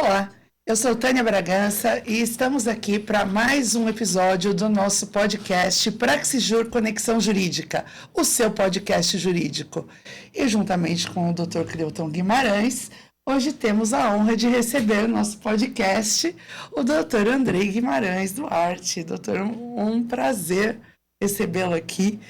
Olá, eu sou Tânia Bragança e estamos aqui para mais um episódio do nosso podcast Praxijur Conexão Jurídica, o seu podcast jurídico. E juntamente com o Dr. Cleuton Guimarães, hoje temos a honra de receber no nosso podcast o Dr. Andrei Guimarães Duarte. Doutor, um prazer recebê-lo aqui.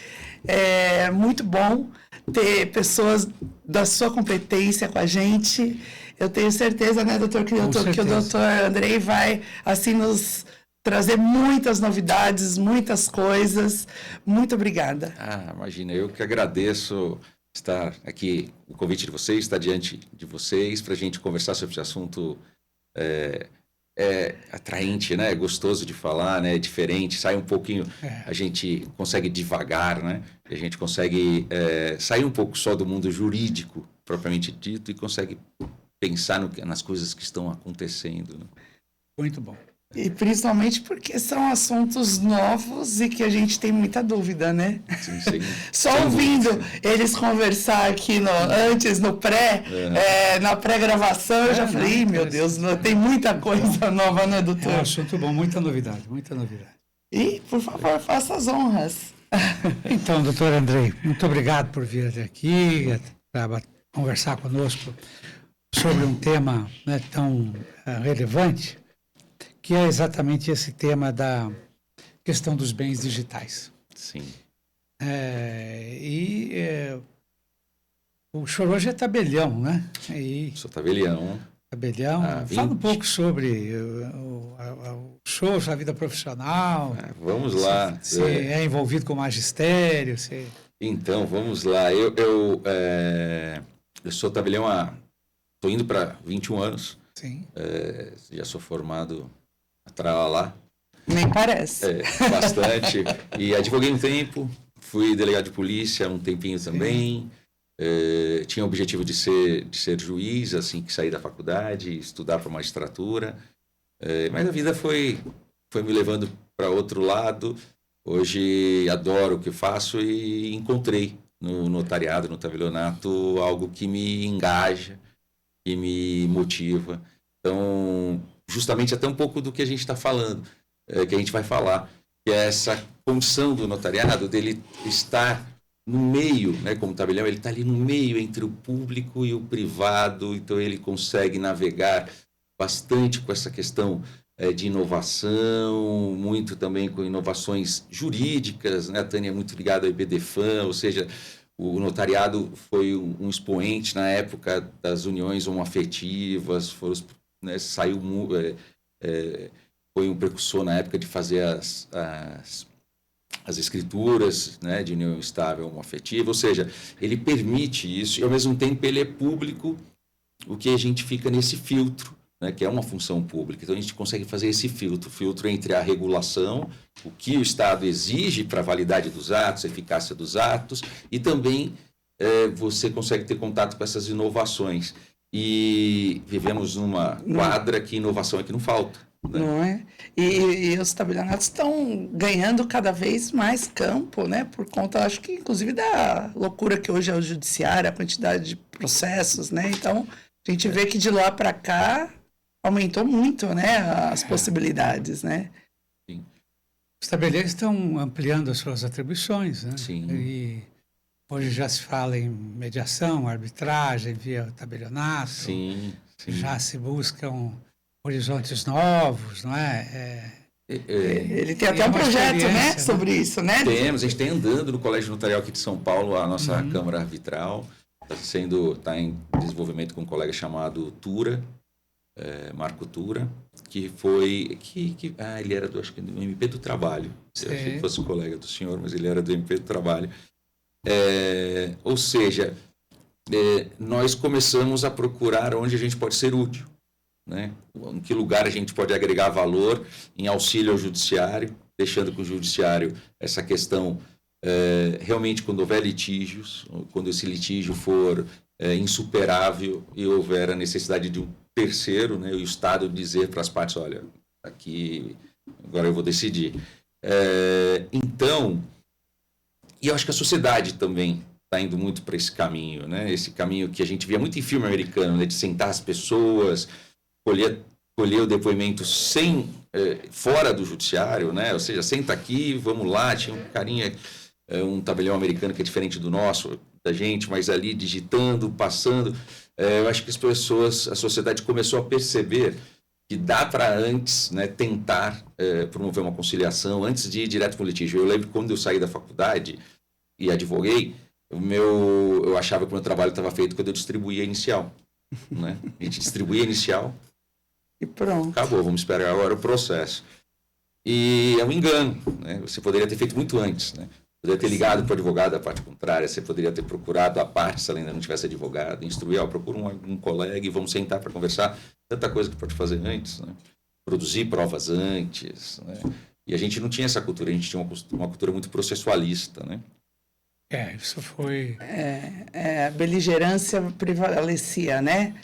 É muito bom ter pessoas da sua competência com a gente. Eu tenho certeza, né, doutor Cleuton, que o doutor Andrei vai, assim, nos trazer muitas novidades, muitas coisas. Muito obrigada. Imagina, eu que agradeço estar aqui, o convite de vocês, estar diante de vocês, para a gente conversar sobre esse assunto atraente, né? Gostoso de falar, né? Diferente, sai um pouquinho, a gente consegue divagar, né? A gente consegue sair um pouco só do mundo jurídico, propriamente dito, e consegue pensar nas coisas que estão acontecendo. Né? Muito bom. E principalmente porque são assuntos novos e que a gente tem muita dúvida, né? Sim. Só ouvindo eles conversar aqui antes, na pré-gravação, eu já falei, meu Deus, tem muita coisa nova, né, doutor? É um assunto bom, muita novidade. E, por favor, faça as honras. Então, doutor Andrei, muito obrigado por vir até aqui para conversar conosco sobre um tema, né, tão relevante, que é exatamente esse tema da questão dos bens digitais. Sim. O senhor hoje é tabelião, né? Sou tabelião. Fala um pouco sobre o senhor, sua vida profissional. Vamos lá. Você é envolvido com magistério? Então, vamos lá. Eu sou tabelião estou indo para 21 anos. Sim. Já sou formado lá. Nem parece. Bastante. E advoguei um tempo, fui delegado de polícia um tempinho também. Tinha o objetivo de ser juiz, assim que saí da faculdade, estudar para magistratura. Mas a vida foi me levando para outro lado. Hoje adoro o que faço e encontrei no notariado, no tabelionato, algo que me engaja, que me motiva. Então, justamente até um pouco do que a gente está falando, que a gente vai falar, que é essa condição do notariado, dele estar no meio, né, como tabelião, ele está ali no meio entre o público e o privado, então ele consegue navegar bastante com essa questão de inovação, muito também com inovações jurídicas, né? A Tânia é muito ligada ao IBDFAN, ou seja, o notariado foi um expoente na época das uniões homoafetivas, foi um precursor na época de fazer as escrituras, né, de união estável homoafetiva, ou seja, ele permite isso e ao mesmo tempo ele é público, o que a gente fica nesse filtro, né, que é uma função pública. Então a gente consegue fazer esse filtro entre a regulação, o que o Estado exige para a validade dos atos, a eficácia dos atos, e também você consegue ter contato com essas inovações. E vivemos numa quadra que inovação é que não falta. Né? Não é? E os tabelionatos estão ganhando cada vez mais campo, né? Por conta, acho que inclusive da loucura que hoje é o judiciário, a quantidade de processos, né? Então, a gente vê que de lá para cá aumentou muito, né? As possibilidades, né? Sim. Os tabeliões estão ampliando as suas atribuições, né? Sim. E hoje já se fala em mediação, arbitragem via tabelionato. Sim. Já se buscam horizontes novos, não é? Ele tem até um projeto, né, sobre isso, né? Temos, a gente tem andando no Colégio Notarial aqui de São Paulo, a nossa Câmara Arbitral, está em desenvolvimento com um colega chamado Tura, Marco Tura, que foi, ele era do MP do Trabalho, eu achei que fosse o colega do senhor, mas ele era do MP do Trabalho. Ou seja, nós começamos a procurar onde a gente pode ser útil, né? Em que lugar a gente pode agregar valor em auxílio ao judiciário, deixando com o judiciário essa questão, realmente quando houver litígios, quando esse litígio for insuperável e houver a necessidade de um terceiro, né, e o Estado dizer para as partes, olha, aqui agora eu vou decidir. Então, e eu acho que a sociedade também está indo muito para esse caminho, né? Esse caminho que a gente via muito em filme americano, né? De sentar as pessoas, colher o depoimento fora do judiciário, né? Ou seja, senta aqui, vamos lá, tinha um carinha, um tabelião americano que é diferente do nosso, da gente, mas ali digitando, passando. Eu acho que a sociedade começou a perceber que dá para antes, né, tentar promover uma conciliação, antes de ir direto para o litígio. Eu lembro que quando eu saí da faculdade e advoguei, eu achava que o meu trabalho estava feito quando eu distribuía a inicial. Né? A gente distribuía a inicial e pronto. Acabou, vamos esperar agora o processo. E é um engano, né? Você poderia ter feito muito antes, né? Poderia ter ligado para o advogado da parte contrária, você poderia ter procurado a parte, se ela ainda não tivesse advogado, instruir, procura um colega e vamos sentar para conversar. Tanta coisa que pode fazer antes, né? Produzir provas antes, né? E a gente não tinha essa cultura, a gente tinha uma cultura muito processualista, né? Isso foi... a beligerância prevalecia, né?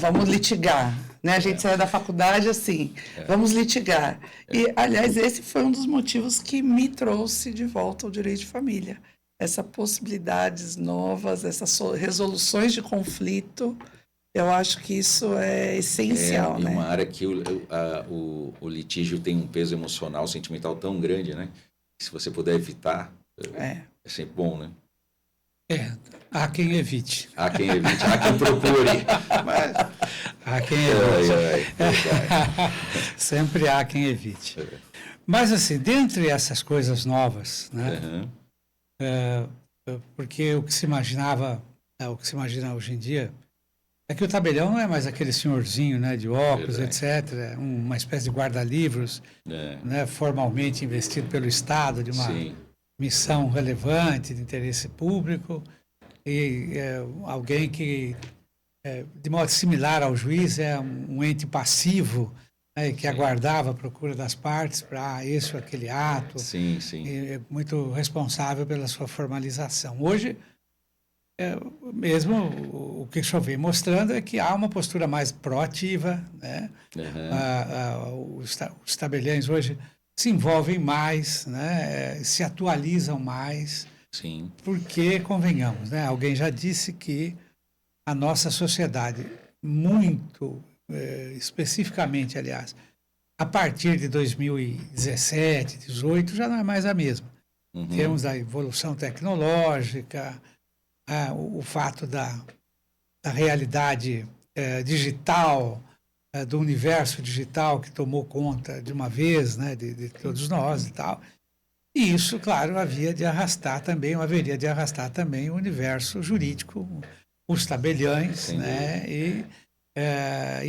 Vamos litigar, né? A gente saiu da faculdade assim, vamos litigar. E, aliás, esse foi um dos motivos que me trouxe de volta ao direito de família. Essas possibilidades novas, essas resoluções de conflito, eu acho que isso é essencial, né? É uma área que o litígio tem um peso emocional, sentimental tão grande, né? Que se você puder evitar, é sempre bom, né? Há quem evite. Há quem evite, há quem procure. Mas... Há quem evite. Sempre há quem evite. Mas, assim, dentre essas coisas novas, né? Porque o que se imaginava, o que se imagina hoje em dia, é que o tabelião não é mais aquele senhorzinho, né, de óculos, etc. É uma espécie de guarda-livros, né, formalmente investido pelo Estado, de uma... Sim. Missão relevante de interesse público e alguém que, de modo similar ao juiz, é um ente passivo, né, que aguardava a procura das partes para esse ou aquele ato. Sim, sim. E é muito responsável pela sua formalização. Hoje, mesmo o que eu vem mostrando é que há uma postura mais proativa, né? Os tabeliães hoje se envolvem mais, né? Se atualizam mais. Sim. Porque, convenhamos, né? Alguém já disse que a nossa sociedade, muito especificamente, aliás, a partir de 2017, 2018, já não é mais a mesma. Temos a evolução tecnológica, o fato da realidade digital, do universo digital que tomou conta de uma vez, né, de todos nós e tal. E isso, claro, haveria de arrastar também o universo jurídico, os tabeliães, né, e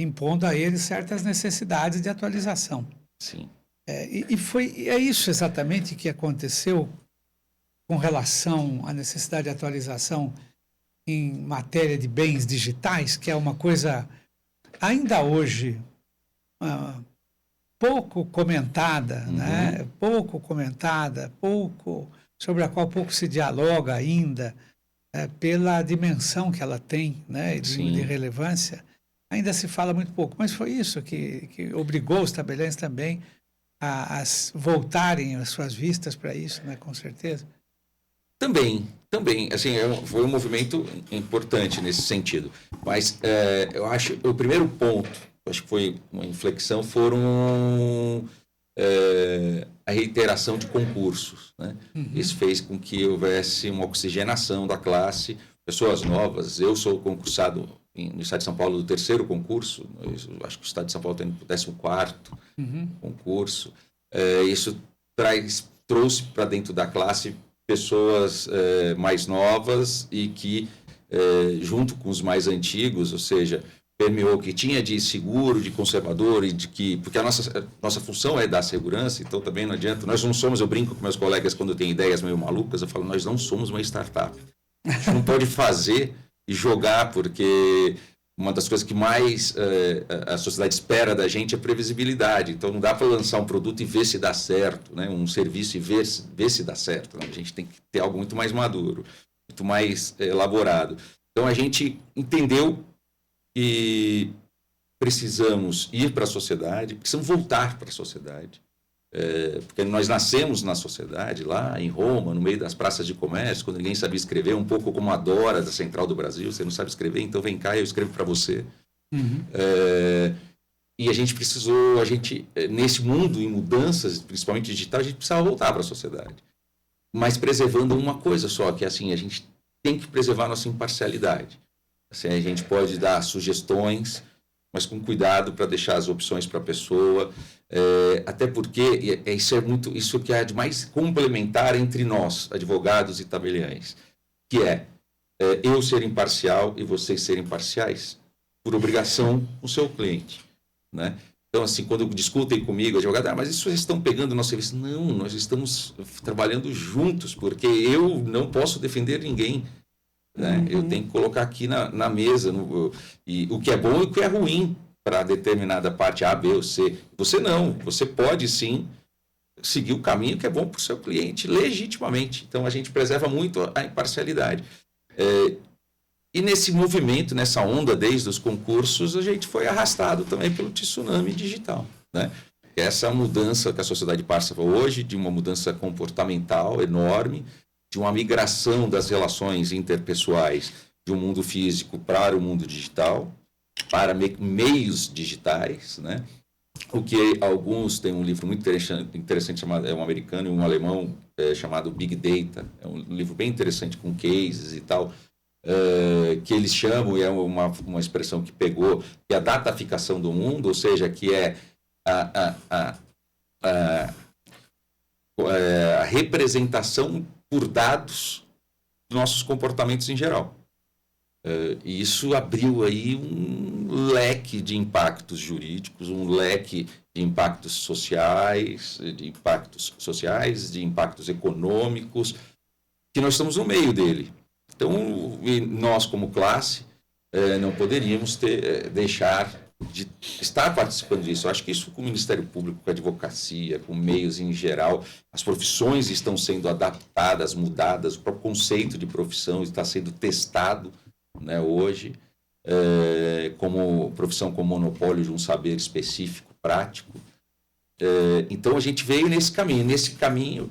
impondo a eles certas necessidades de atualização. Sim. É isso exatamente que aconteceu com relação à necessidade de atualização em matéria de bens digitais, que é uma coisa ainda hoje pouco comentada, né? Sobre a qual pouco se dialoga ainda, pela dimensão que ela tem, né? de relevância. Ainda se fala muito pouco, mas foi isso que obrigou os tabeliães também a voltarem as suas vistas para isso, né? Com certeza. Também, assim, foi um movimento importante nesse sentido, mas eu acho o primeiro ponto, acho que foi uma inflexão, foram a reiteração de concursos, né? Isso fez com que houvesse uma oxigenação da classe, pessoas novas. Eu sou concursado no Estado de São Paulo do 3º concurso, acho que o Estado de São Paulo tem o 14º concurso. Isso trouxe para dentro da classe pessoas mais novas e que, junto com os mais antigos, ou seja, permeou que tinha de seguro, de conservador, e de que... Porque a nossa função é dar segurança, então também não adianta. Nós não somos, eu brinco com meus colegas quando eu tenho ideias meio malucas, eu falo, nós não somos uma startup. A gente não pode fazer e jogar, porque uma das coisas que mais a sociedade espera da gente é previsibilidade. Então, não dá para lançar um produto e ver se dá certo, né? Um serviço e ver se dá certo. Né? A gente tem que ter algo muito mais maduro, muito mais elaborado. Então, a gente entendeu que precisamos ir para a sociedade, precisamos voltar para a sociedade. Porque nós nascemos na sociedade, lá em Roma, no meio das praças de comércio, quando ninguém sabia escrever, um pouco como a Dora da Central do Brasil, você não sabe escrever, então vem cá, eu escrevo para você. E a gente precisou, nesse mundo em mudanças, principalmente digital, a gente precisava voltar para a sociedade. Mas preservando uma coisa só, que é assim, a gente tem que preservar a nossa imparcialidade. Assim, a gente pode dar sugestões, mas com cuidado para deixar as opções para a pessoa. Até porque isso que é de mais complementar entre nós, advogados e tabeliães, que é eu ser imparcial e vocês serem parciais, por obrigação com o seu cliente, né? Então, assim, quando discutem comigo, advogado, mas isso vocês estão pegando o nosso serviço. Não, nós estamos trabalhando juntos, porque eu não posso defender ninguém, né? Eu tenho que colocar aqui na mesa e o que é bom e o que é ruim para determinada parte A, B ou C. Você não, você pode sim seguir o caminho que é bom para o seu cliente, legitimamente. Então, a gente preserva muito a imparcialidade. E nesse movimento, nessa onda desde os concursos, a gente foi arrastado também pelo tsunami digital, né? Essa mudança que a sociedade passa hoje, de uma mudança comportamental enorme, de uma migração das relações interpessoais de um mundo físico para o mundo digital, para meios digitais, né? O que alguns têm um livro muito interessante chamado, um americano e um alemão, chamado Big Data. É um livro bem interessante com cases e tal, que eles chamam, e é uma expressão que pegou, que é a dataficação do mundo, ou seja, que é a representação por dados dos nossos comportamentos em geral. E isso abriu aí um leque de impactos jurídicos, um leque de impactos sociais, de impactos econômicos, que nós estamos no meio dele. Então, nós como classe não poderíamos deixar de estar participando disso. Eu acho que isso com o Ministério Público, com a advocacia, com meios em geral, as profissões estão sendo adaptadas, mudadas, o próprio conceito de profissão está sendo testado, né, hoje, como profissão com monopólio de um saber específico, prático. Então, a gente veio nesse caminho,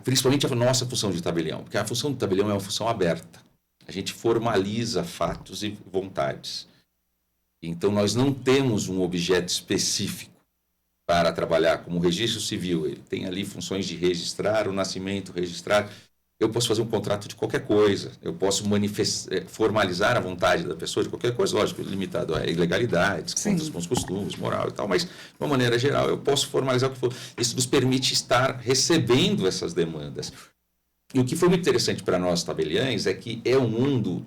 principalmente a nossa função de tabelião, porque a função do tabelião é uma função aberta. A gente formaliza fatos e vontades. Então, nós não temos um objeto específico para trabalhar, como o registro civil. Ele tem ali funções de registrar o nascimento, registrar. Eu posso fazer um contrato de qualquer coisa. Eu posso formalizar a vontade da pessoa de qualquer coisa, lógico, limitado a ilegalidades, contra os bons costumes, moral e tal, mas, de uma maneira geral, eu posso formalizar o que for. Isso nos permite estar recebendo essas demandas. E o que foi muito interessante para nós, tabeliães, é que é um mundo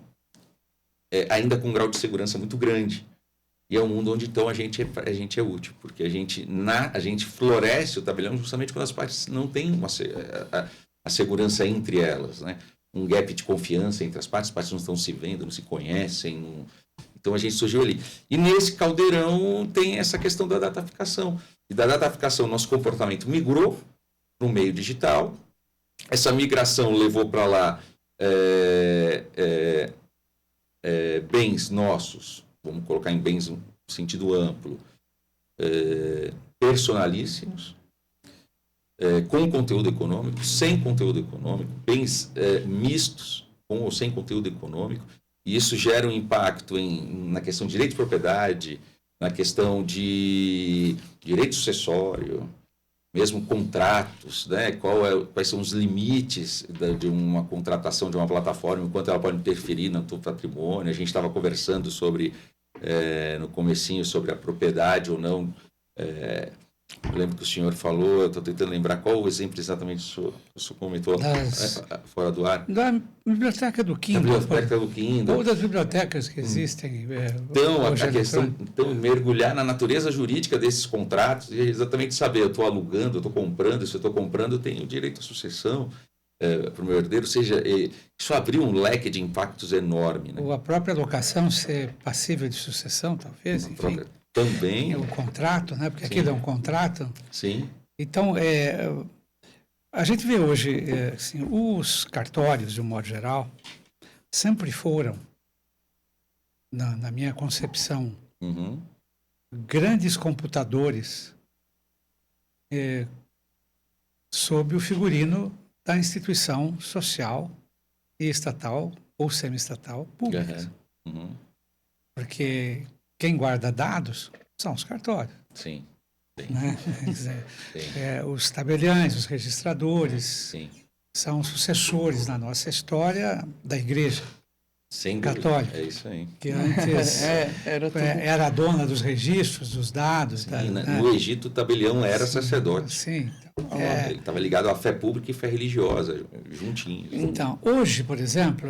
ainda com um grau de segurança muito grande. E é um mundo onde, então, a gente é útil, porque a gente floresce o tabelião justamente quando as partes não têm a segurança entre elas, né? Um gap de confiança entre as partes não estão se vendo, não se conhecem. Então, a gente surgiu ali. E nesse caldeirão tem essa questão da dataficação. E da dataficação, nosso comportamento migrou para o meio digital. Essa migração levou para lá bens nossos, vamos colocar em bens no sentido amplo, personalíssimos, com conteúdo econômico, sem conteúdo econômico, bens mistos, com ou sem conteúdo econômico, e isso gera um impacto na questão de direito de propriedade, na questão de direito sucessório, mesmo contratos, né? Quais são os limites de uma contratação de uma plataforma, enquanto ela pode interferir no teu patrimônio. A gente estava conversando sobre, no comecinho, sobre a propriedade ou não. Eu lembro que o senhor falou, eu estou tentando lembrar qual o exemplo exatamente o senhor comentou fora do ar. Da Biblioteca do Kindle. Da Biblioteca do Kindle. Ou das bibliotecas que existem. Então, a questão, mergulhar na natureza jurídica desses contratos e exatamente saber, eu estou alugando, eu estou comprando, se eu estou comprando, eu tenho direito à sucessão para o meu herdeiro. Ou seja, isso abriu um leque de impactos enorme. Né? Ou a própria locação ser passível de sucessão, talvez, enfim. Também. O contrato, né? Porque aquilo é um contrato. Sim. Então, a gente vê hoje, assim, os cartórios, de um modo geral, sempre foram, na minha concepção, grandes computadores sob o figurino da instituição social e estatal ou semi-estatal pública. Porque quem guarda dados são os cartórios. Sim. Sim. Né? Quer dizer, Sim. os tabeliães, os registradores, Sim. são sucessores na nossa história da igreja Sem católica. dúvida. É isso aí. Que antes era a dona dos registros, dos dados. Sim, no Egito, o tabelião era sacerdote. Sim. Ele estava ligado à fé pública e fé religiosa, juntinhos. Então, hoje, por exemplo,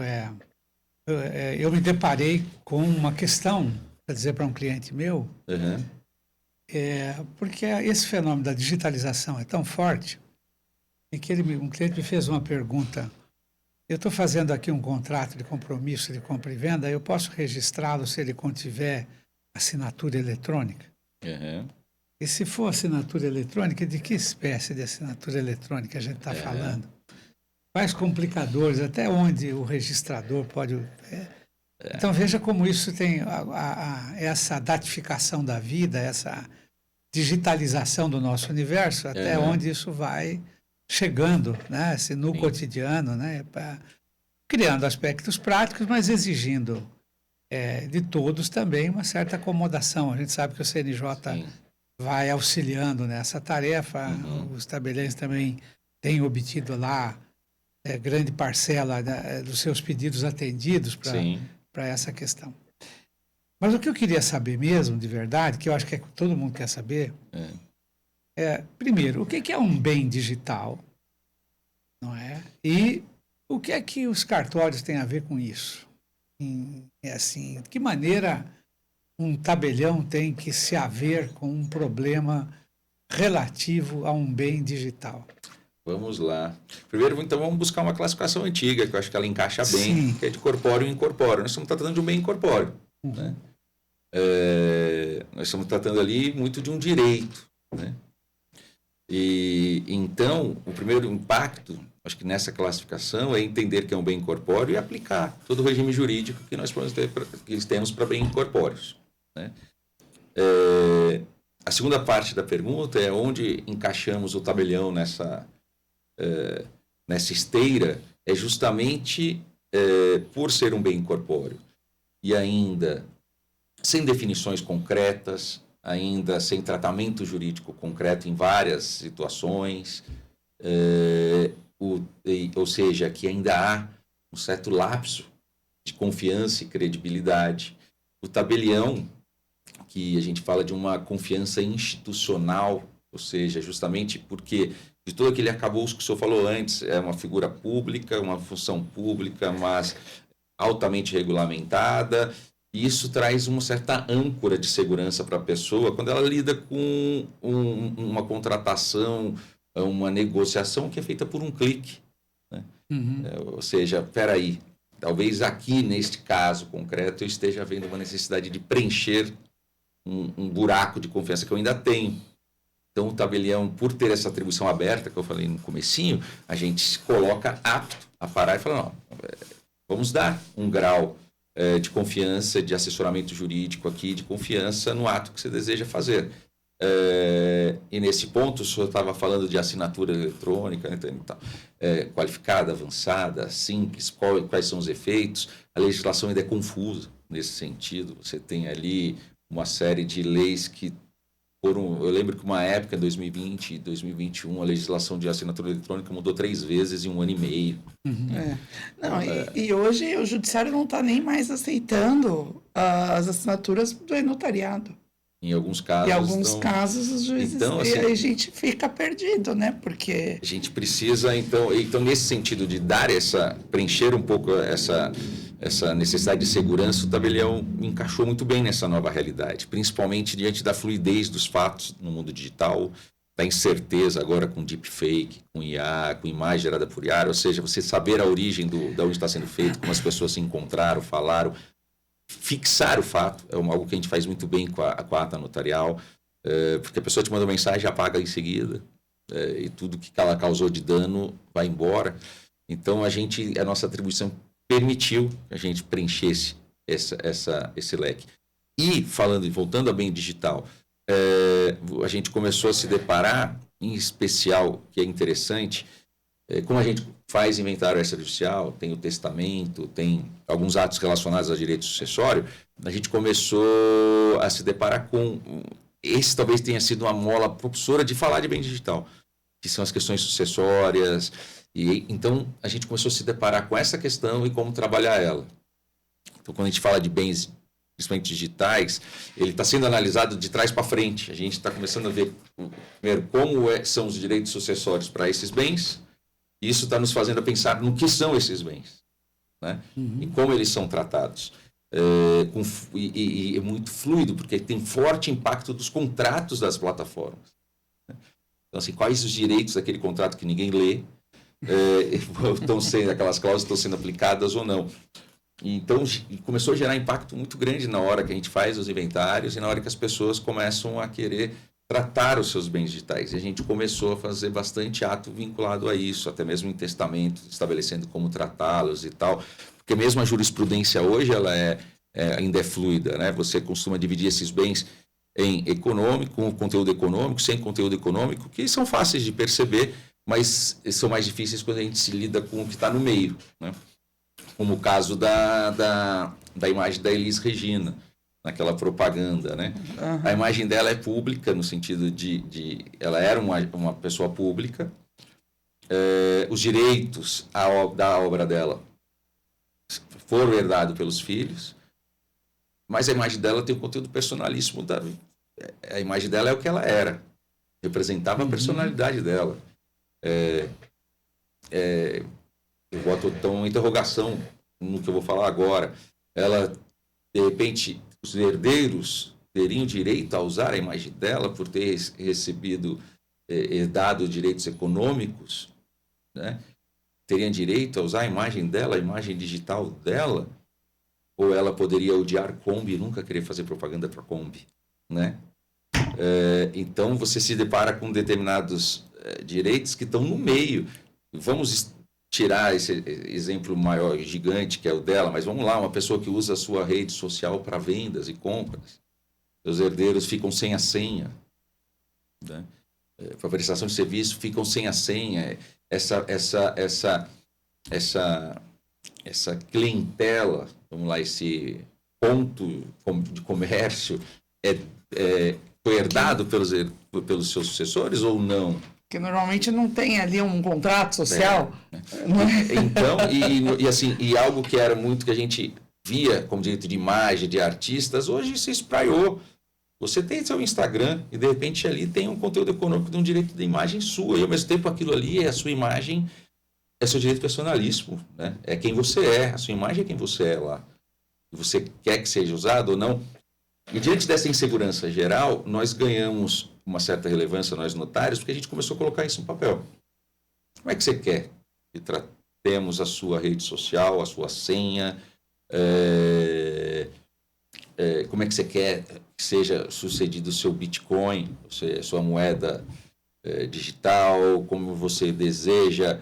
eu me deparei com uma questão, para dizer para um cliente meu, Uhum. porque esse fenômeno da digitalização é tão forte, e que um cliente me fez uma pergunta. Eu estou fazendo aqui um contrato de compromisso de compra e venda, eu posso registrá-lo se ele contiver assinatura eletrônica? Uhum. E se for assinatura eletrônica, de que espécie de assinatura eletrônica a gente está falando? Quais complicadores, até onde o registrador pode... Então, veja como isso tem essa datificação da vida, essa digitalização do nosso universo, até onde isso vai chegando, né? No cotidiano, né? Criando aspectos práticos, mas exigindo de todos também uma certa acomodação. A gente sabe que o CNJ vai auxiliando nessa tarefa, os tabeliões também têm obtido lá grande parcela dos seus pedidos atendidos para essa questão. Mas o que eu queria saber mesmo, de verdade, que eu acho que todo mundo quer saber, primeiro, o que é um bem digital, não é? E o que é que os cartórios têm a ver com isso? Assim, de que maneira um tabelião tem que se haver com um problema relativo a um bem digital? Vamos lá. Primeiro, então, vamos buscar uma classificação antiga, que eu acho que ela encaixa bem, que é de corpóreo e incorpóreo. Nós estamos tratando de um bem incorpóreo. Né? Nós estamos tratando ali muito de um direito. Né? E então, o primeiro impacto, acho que nessa classificação, é entender que é um bem incorpóreo e aplicar todo o regime jurídico que nós temos para bem incorpóreos. Né? A segunda parte da pergunta é onde encaixamos o tabelião nessa esteira, é justamente por ser um bem incorpóreo e ainda sem definições concretas, ainda sem tratamento jurídico concreto em várias situações, ou seja, que ainda há um certo lapso de confiança e credibilidade. O tabelião, que a gente fala de uma confiança institucional, ou seja, justamente porque de todo aquele arcabouço que o senhor falou antes, é uma figura pública, uma função pública, mas altamente regulamentada, e isso traz uma certa âncora de segurança para a pessoa quando ela lida com uma contratação, uma negociação que é feita por um clique. Né? Ou seja, peraí, talvez aqui, neste caso concreto, eu esteja havendo uma necessidade de preencher um buraco de confiança que eu ainda tenho. Então, o tabelião, por ter essa atribuição aberta, que eu falei no comecinho, a gente se coloca apto a parar e falar, não, vamos dar um grau de confiança, de assessoramento jurídico aqui, de confiança no ato que você deseja fazer. E nesse ponto, o senhor estava falando de assinatura eletrônica, né, então, qualificada, avançada, simples, quais são os efeitos. A legislação ainda é confusa nesse sentido. Você tem ali uma série de leis que eu lembro que uma época, em 2020 e 2021, a legislação de assinatura eletrônica mudou 3 vezes em 1 ano e meio. Não, e hoje o judiciário não está nem mais aceitando as assinaturas do notariado. Em alguns casos. Em alguns casos, os juízes. Então, assim, a gente fica perdido, né? Porque. A gente precisa, então nesse sentido de preencher um pouco essa necessidade de segurança, o tabelião encaixou muito bem nessa nova realidade, principalmente diante da fluidez dos fatos no mundo digital, da incerteza agora com deepfake, com IA, com imagem gerada por IA, ou seja, você saber a origem de onde está sendo feito, como as pessoas se encontraram, falaram, fixar o fato, é algo que a gente faz muito bem com a ata notarial, porque a pessoa te manda uma mensagem e apaga em seguida, e tudo que ela causou de dano vai embora. Então, a nossa atribuição permitiu que a gente preenchesse esse leque. E, voltando a bem digital, a gente começou a se deparar, em especial, que é interessante, Como a gente faz inventário extrajudicial, tem o testamento, tem alguns atos relacionados a direito sucessório, a gente começou a se deparar com... Esse talvez tenha sido uma mola propulsora de falar de bem digital, que são as questões sucessórias. E então a gente começou a se deparar com essa questão e como trabalhar ela. Então, quando a gente fala de bens, principalmente digitais, ele está sendo analisado de trás para frente. A gente está começando a ver, primeiro, como são os direitos sucessórios para esses bens. E isso está nos fazendo pensar no que são esses bens, né? E como eles são tratados. E é muito fluido, porque tem forte impacto dos contratos das plataformas. Então, assim, quais os direitos daquele contrato que ninguém lê, aquelas cláusulas estão sendo aplicadas ou não. Então, começou a gerar impacto muito grande na hora que a gente faz os inventários e na hora que as pessoas começam a querer tratar os seus bens digitais. E a gente começou a fazer bastante ato vinculado a isso, até mesmo em testamento, estabelecendo como tratá-los e tal. Porque mesmo a jurisprudência hoje, ela ainda é fluida, né? Você costuma dividir esses bens em econômico, com conteúdo econômico, sem conteúdo econômico, que são fáceis de perceber, mas são mais difíceis quando a gente se lida com o que está no meio, né? Como o caso da imagem da Elis Regina, naquela propaganda, né? A imagem dela é pública, no sentido de ela era uma pessoa pública, os direitos da obra dela foram herdados pelos filhos, mas a imagem dela tem um conteúdo personalíssimo. A imagem dela é o que ela era, representava a personalidade dela. Eu boto então uma interrogação no que eu vou falar agora. Ela, de repente, os herdeiros teriam direito a usar a imagem dela por ter herdado direitos econômicos, né? Teriam direito a usar a imagem dela, a imagem digital dela? Ou ela poderia odiar Kombi e nunca querer fazer propaganda para Kombi, né? Então, você se depara com determinados direitos que estão no meio. Vamos tirar esse exemplo maior, gigante, que é o dela, mas vamos lá, uma pessoa que usa a sua rede social para vendas e compras, os herdeiros ficam sem a senha, né? Para prestação de serviço, ficam sem a senha. Essa clientela, vamos lá, esse ponto de comércio foi herdado pelos seus sucessores ou não? Que normalmente não tem ali um contrato social. Não é? Então, e algo que era muito que a gente via como direito de imagem de artistas, hoje se espraiou. Você tem seu Instagram e, de repente, ali tem um conteúdo econômico de um direito de imagem sua. E, ao mesmo tempo, aquilo ali é a sua imagem, é seu direito personalíssimo, né? É quem você é. A sua imagem é quem você é lá. Você quer que seja usado ou não. E, diante dessa insegurança geral, nós ganhamos uma certa relevância, nós notários, porque a gente começou a colocar isso no papel. Como é que você quer que tratemos a sua rede social, a sua senha? Como é que você quer que seja sucedido o seu Bitcoin, a sua moeda digital? Como você deseja,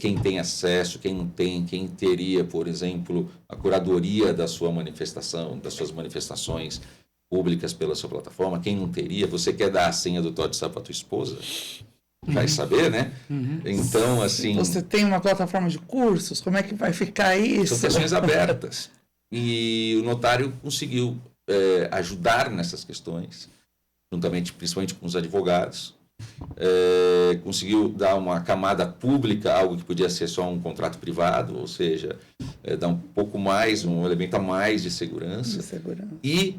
quem tem acesso, quem não tem, quem teria, por exemplo, a curadoria da sua manifestação, das suas manifestações públicas pela sua plataforma, quem não teria? Você quer dar a senha do WhatsApp para tua esposa? Vai saber, né? Então, assim... Você tem uma plataforma de cursos, como é que vai ficar isso? São questões abertas. E o notário conseguiu ajudar nessas questões, juntamente, principalmente com os advogados. Conseguiu dar uma camada pública, algo que podia ser só um contrato privado, ou seja, dar um pouco mais, um elemento a mais de segurança. E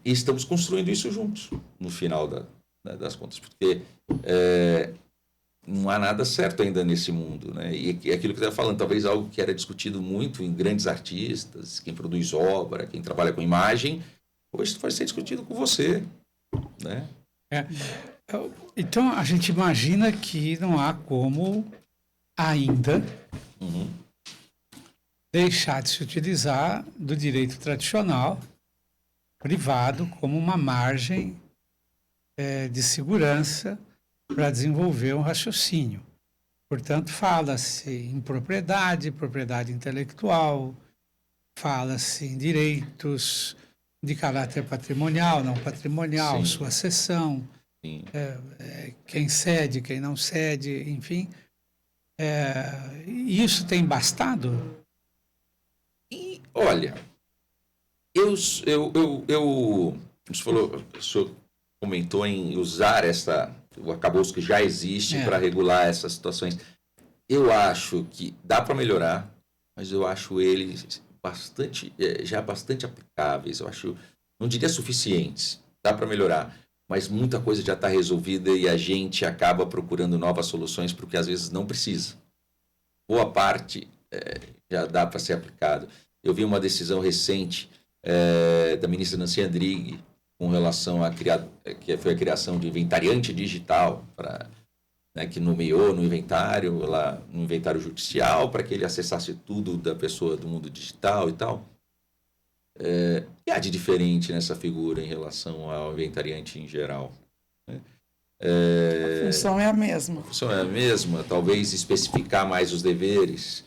estamos construindo isso juntos, no final das contas, porque não há nada certo ainda nesse mundo, né? E aquilo que você estava falando, talvez algo que era discutido muito em grandes artistas, quem produz obra, quem trabalha com imagem, hoje vai ser discutido com você, né? Então, a gente imagina que não há como ainda deixar de se utilizar do direito tradicional, privado, como uma margem de segurança para desenvolver um raciocínio. Portanto, fala-se em propriedade intelectual, fala-se em direitos de caráter patrimonial, não patrimonial, Sim. sua cessão, Sim. Quem cede, quem não cede, enfim. Isso tem bastado? E, olha, o senhor comentou em usar o arcabouço que já existe para regular essas situações. Eu acho que dá para melhorar, mas eu acho eles já bastante aplicáveis. Eu acho, não diria suficientes, dá para melhorar, mas muita coisa já está resolvida e a gente acaba procurando novas soluções porque às vezes não precisa. Boa parte já dá para ser aplicado. Eu vi uma decisão recente da ministra Nancy Andrighi com relação que foi a criação de inventariante digital que nomeou no inventário judicial para que ele acessasse tudo da pessoa do mundo digital e tal. E há de diferente nessa figura em relação ao inventariante em geral? Né? A função é a mesma. A função é a mesma, talvez especificar mais os deveres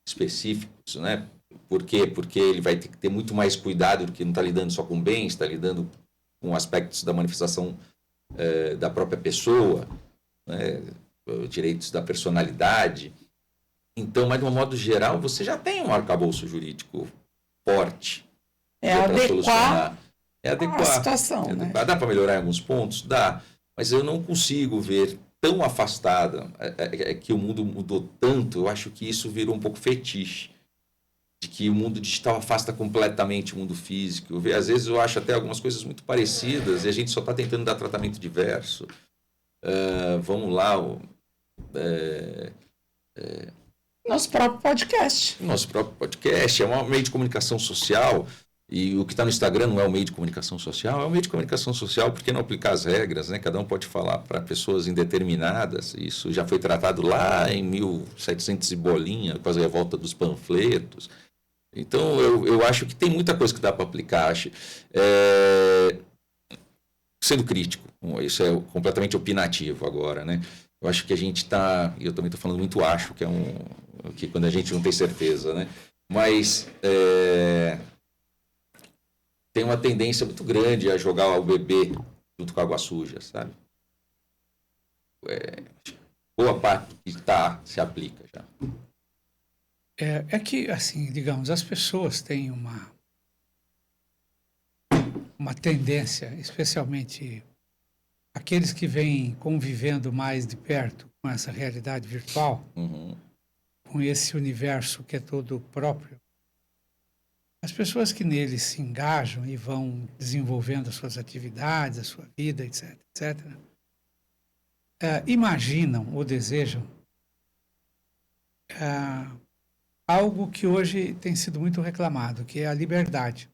específicos, né? Por quê? Porque ele vai ter que ter muito mais cuidado, porque não está lidando só com bens, está lidando com aspectos da manifestação da própria pessoa, né? Direitos da personalidade. Então, mas de um modo geral, você já tem um arcabouço jurídico forte. Adequar a situação. Né? Dá para melhorar em alguns pontos? Dá. Mas eu não consigo ver tão afastada que o mundo mudou tanto. Eu acho que isso virou um pouco fetiche. De que o mundo digital afasta completamente o mundo físico. Às vezes eu acho até algumas coisas muito parecidas e a gente só está tentando dar tratamento diverso. Vamos lá. Nosso próprio podcast. É um meio de comunicação social. E o que está no Instagram não é um meio de comunicação social, é um meio de comunicação social porque não aplicar as regras, né? Cada um pode falar para pessoas indeterminadas. Isso já foi tratado lá em 1700 e bolinha, com a revolta dos panfletos. Então, eu acho que tem muita coisa que dá para aplicar. Sendo crítico, isso é completamente opinativo agora, né? Eu acho que a gente está... Eu também estou falando muito acho, que quando a gente não tem certeza, né? Mas... tem uma tendência muito grande a jogar o bebê junto com a água suja, sabe? Boa parte que se aplica já. É que, assim, digamos, as pessoas têm uma tendência, especialmente aqueles que vêm convivendo mais de perto com essa realidade virtual, com esse universo que é todo próprio. As pessoas que nele se engajam e vão desenvolvendo as suas atividades, a sua vida, etc., imaginam ou desejam algo que hoje tem sido muito reclamado, que é a liberdade.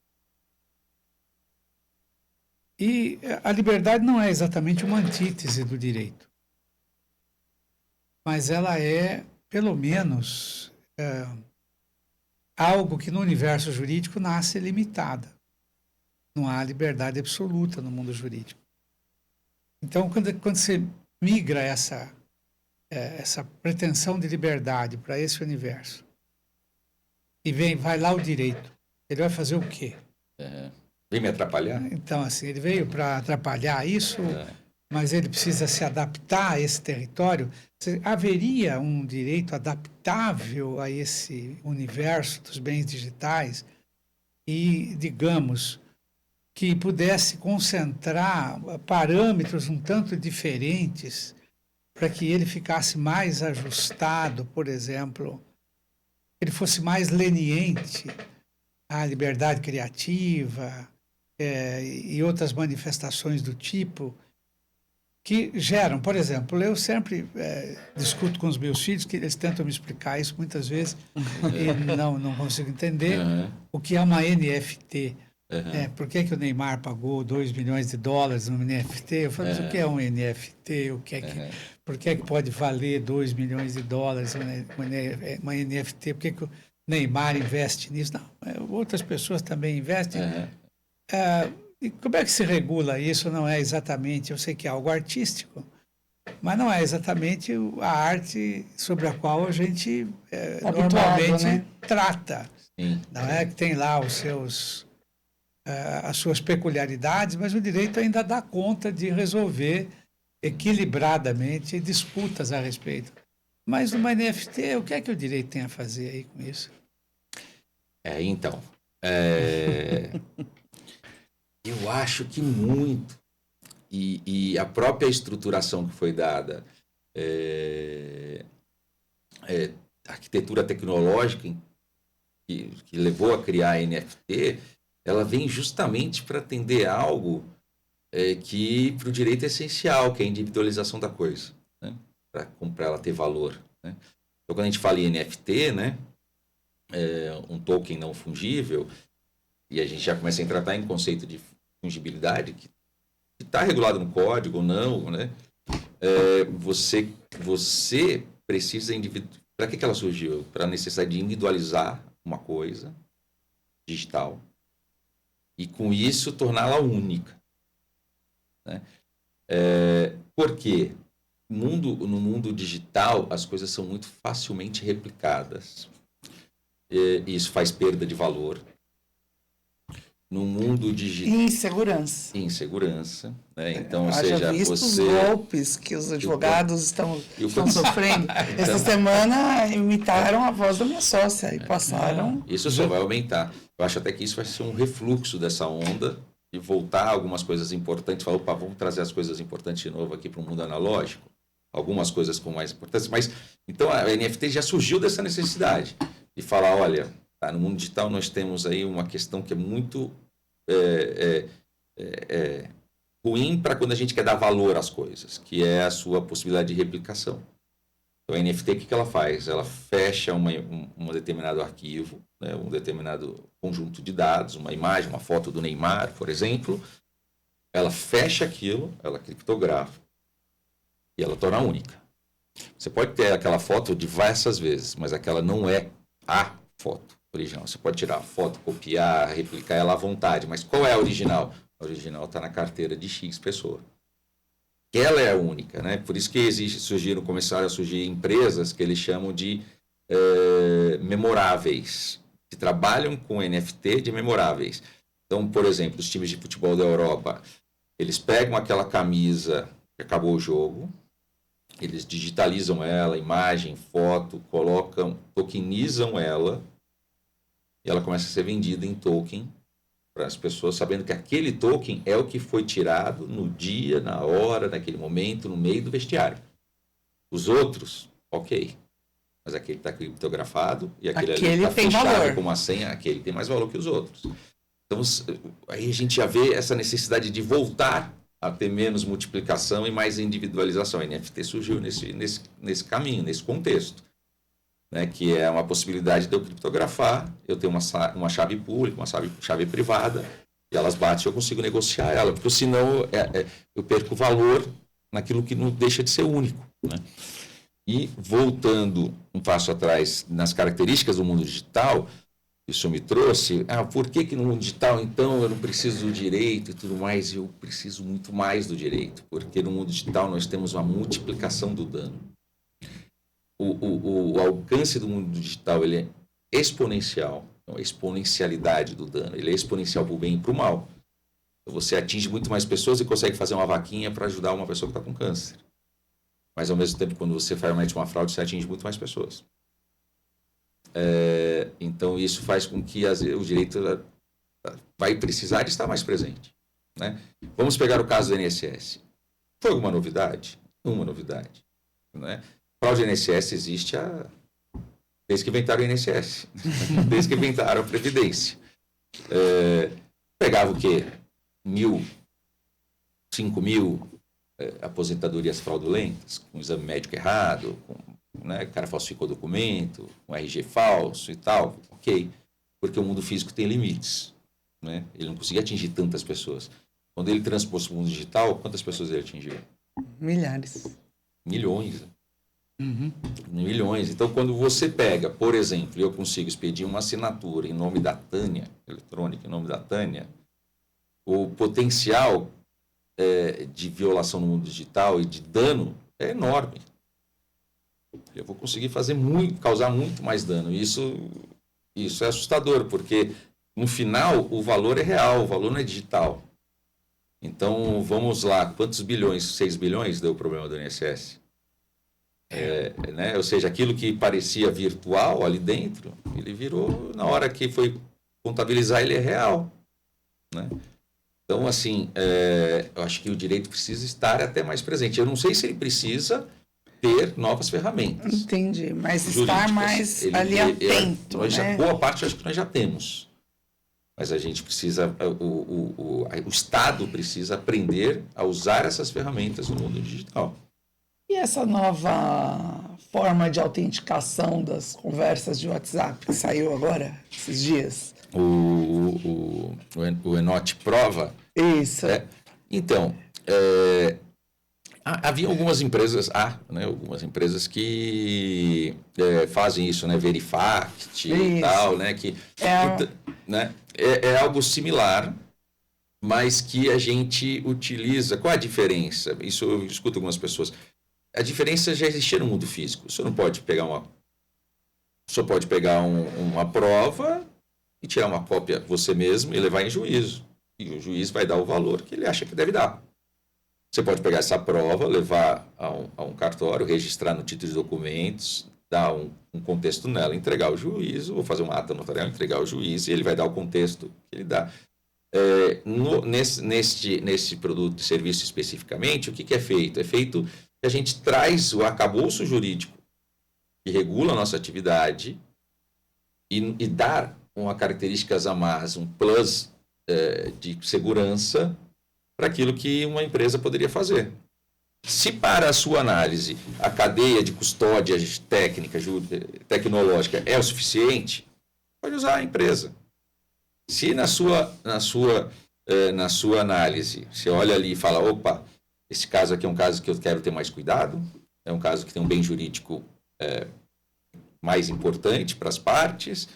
E a liberdade não é exatamente uma antítese do direito, mas ela é, pelo menos... algo que no universo jurídico nasce limitada. Não há liberdade absoluta no mundo jurídico. Então, quando você migra essa pretensão de liberdade para esse universo e vai lá o direito, ele vai fazer o quê? Vem me atrapalhar? Então, assim, ele veio para atrapalhar isso, mas ele precisa se adaptar a esse território. Haveria um direito adaptável a esse universo dos bens digitais e, digamos, que pudesse concentrar parâmetros um tanto diferentes para que ele ficasse mais ajustado, por exemplo, ele fosse mais leniente à liberdade criativa e outras manifestações do tipo, que geram, por exemplo, eu sempre discuto com os meus filhos, que eles tentam me explicar isso muitas vezes e não consigo entender o que é uma NFT. Por que o Neymar pagou 2 milhões de dólares no NFT? Eu falo, mas o que é um NFT? Por que pode valer 2 milhões de dólares uma NFT? Por que o Neymar investe nisso? Não, outras pessoas também investem. E como é que se regula isso? Não é exatamente, eu sei que é algo artístico, mas não é exatamente a arte sobre a qual a gente normalmente, né, trata. Sim. Não é que tem lá as suas peculiaridades, mas o direito ainda dá conta de resolver equilibradamente disputas a respeito. Mas numa NFT, o que é que o direito tem a fazer aí com isso? Então, eu acho que muito. E a própria estruturação que foi dada, a arquitetura tecnológica que levou a criar a NFT, ela vem justamente para atender algo que para o direito é essencial, que é a individualização da coisa, né? Para ela ter valor, né? Então, quando a gente fala em NFT, né, um token não fungível, e a gente já começa a tratar em conceito de fungibilidade, que está regulado no código ou não, né? Você precisa para que ela surgiu? Para a necessidade de individualizar uma coisa digital e com isso torná-la única, né? Por quê? No mundo digital as coisas são muito facilmente replicadas. Isso faz perda de valor. No mundo digital... Insegurança. Né? Então, ou seja, visto os golpes que os advogados estão sofrendo. Essa semana imitaram a voz da minha sócia e passaram... Isso só vai aumentar. Eu acho até que isso vai ser um refluxo dessa onda e voltar algumas coisas importantes. Falar, opa, vamos trazer as coisas importantes de novo aqui para o mundo analógico. Algumas coisas com mais importância. Mas, então, a NFT já surgiu dessa necessidade de falar, olha, no mundo digital nós temos aí uma questão que é muito ruim para quando a gente quer dar valor às coisas, que é a sua possibilidade de replicação. Então, a NFT, o que ela faz? Ela fecha um determinado arquivo, né, um determinado conjunto de dados, uma imagem, uma foto do Neymar, por exemplo, ela fecha aquilo, ela criptografa e ela torna única. Você pode ter aquela foto diversas vezes, mas aquela não é a foto original. Você pode tirar a foto, copiar, replicar ela à vontade, mas qual é a original? A original está na carteira de X pessoa. Ela é a única, né? Por isso que começaram a surgir empresas que eles chamam de memoráveis, que trabalham com NFT de memoráveis. Então, por exemplo, os times de futebol da Europa, eles pegam aquela camisa que acabou o jogo, eles digitalizam ela, imagem, foto, tokenizam ela, e ela começa a ser vendida em token para as pessoas, sabendo que aquele token é o que foi tirado no dia, na hora, naquele momento, no meio do vestiário. Os outros, ok. Mas aquele está criptografado e aquele está fechado com uma senha, aquele tem mais valor que os outros. Então, aí a gente já vê essa necessidade de voltar a ter menos multiplicação e mais individualização. A NFT surgiu nesse caminho, nesse contexto, né, que é uma possibilidade de eu criptografar, eu tenho uma chave pública, uma chave privada, e elas batem e eu consigo negociar ela, porque senão eu perco valor naquilo que não deixa de ser único, né? E voltando um passo atrás nas características do mundo digital, isso me trouxe, por que no mundo digital, então, eu não preciso do direito e tudo mais? Eu preciso muito mais do direito, porque no mundo digital nós temos uma multiplicação do dano. O alcance do mundo digital ele é exponencial, então, a exponencialidade do dano, ele é exponencial para o bem e para o mal. Você atinge muito mais pessoas e consegue fazer uma vaquinha para ajudar uma pessoa que está com câncer. Mas, ao mesmo tempo, quando você comete uma fraude, você atinge muito mais pessoas. Então, isso faz com que o direito vai precisar de estar mais presente, né? Vamos pegar o caso do INSS. Foi alguma novidade? Uma novidade, né? Fraude do INSS existe desde que inventaram o INSS, desde que inventaram a Previdência. Pegava o quê? 1.000, 5.000 aposentadorias fraudulentas, com exame médico errado, né, o cara falsificou documento, um RG falso e tal, ok, porque o mundo físico tem limites, né? Ele não conseguia atingir tantas pessoas. Quando ele transpôs para o mundo digital, quantas pessoas ele atingiu? Milhares. Milhões. Milhões. Então, quando você pega, por exemplo, eu consigo expedir uma assinatura em nome da Tânia, eletrônica, em nome da Tânia, o potencial de violação no mundo digital e de dano é enorme. Eu vou conseguir causar muito mais dano. Isso é assustador, porque no final o valor é real, o valor não é digital. Então, vamos lá, quantos bilhões? 6 bilhões deu o problema do INSS? Né? Ou seja, aquilo que parecia virtual ali dentro, ele virou, na hora que foi contabilizar, ele é real. Né? Então, assim, eu acho que o direito precisa estar até mais presente. Eu não sei se ele precisa ter novas ferramentas. Entendi, mas jurídicas. Estar mais ali atento. Né? Boa parte eu acho que nós já temos. Mas a gente precisa, o Estado precisa aprender a usar essas ferramentas no mundo digital. E essa nova forma de autenticação das conversas de WhatsApp que saiu agora, esses dias? O Enote Prova. Isso. Então, havia algumas empresas, algumas empresas que fazem isso, né? Verifact e tal, né? É algo similar, mas que a gente utiliza. Qual a diferença? Isso eu escuto algumas pessoas. A diferença já existia no mundo físico. Você não pode pegar uma prova e tirar uma cópia você mesmo e levar em juízo. E o juiz vai dar o valor que ele acha que deve dar. Você pode pegar essa prova, levar a um cartório, registrar no título de documentos, dar um contexto nela, entregar ao juiz, ou fazer uma ata notarial, entregar ao juiz, e ele vai dar o contexto que ele dá. Nesse produto e serviço especificamente, o que é feito? É feito que a gente traz o arcabouço jurídico que regula a nossa atividade e dá uma características a mais, um plus de segurança para aquilo que uma empresa poderia fazer. Se para a sua análise a cadeia de custódia técnica, tecnológica é o suficiente, pode usar a empresa. Se na sua análise você olha ali e fala, opa, esse caso aqui é um caso que eu quero ter mais cuidado, é um caso que tem um bem jurídico mais importante para as partes,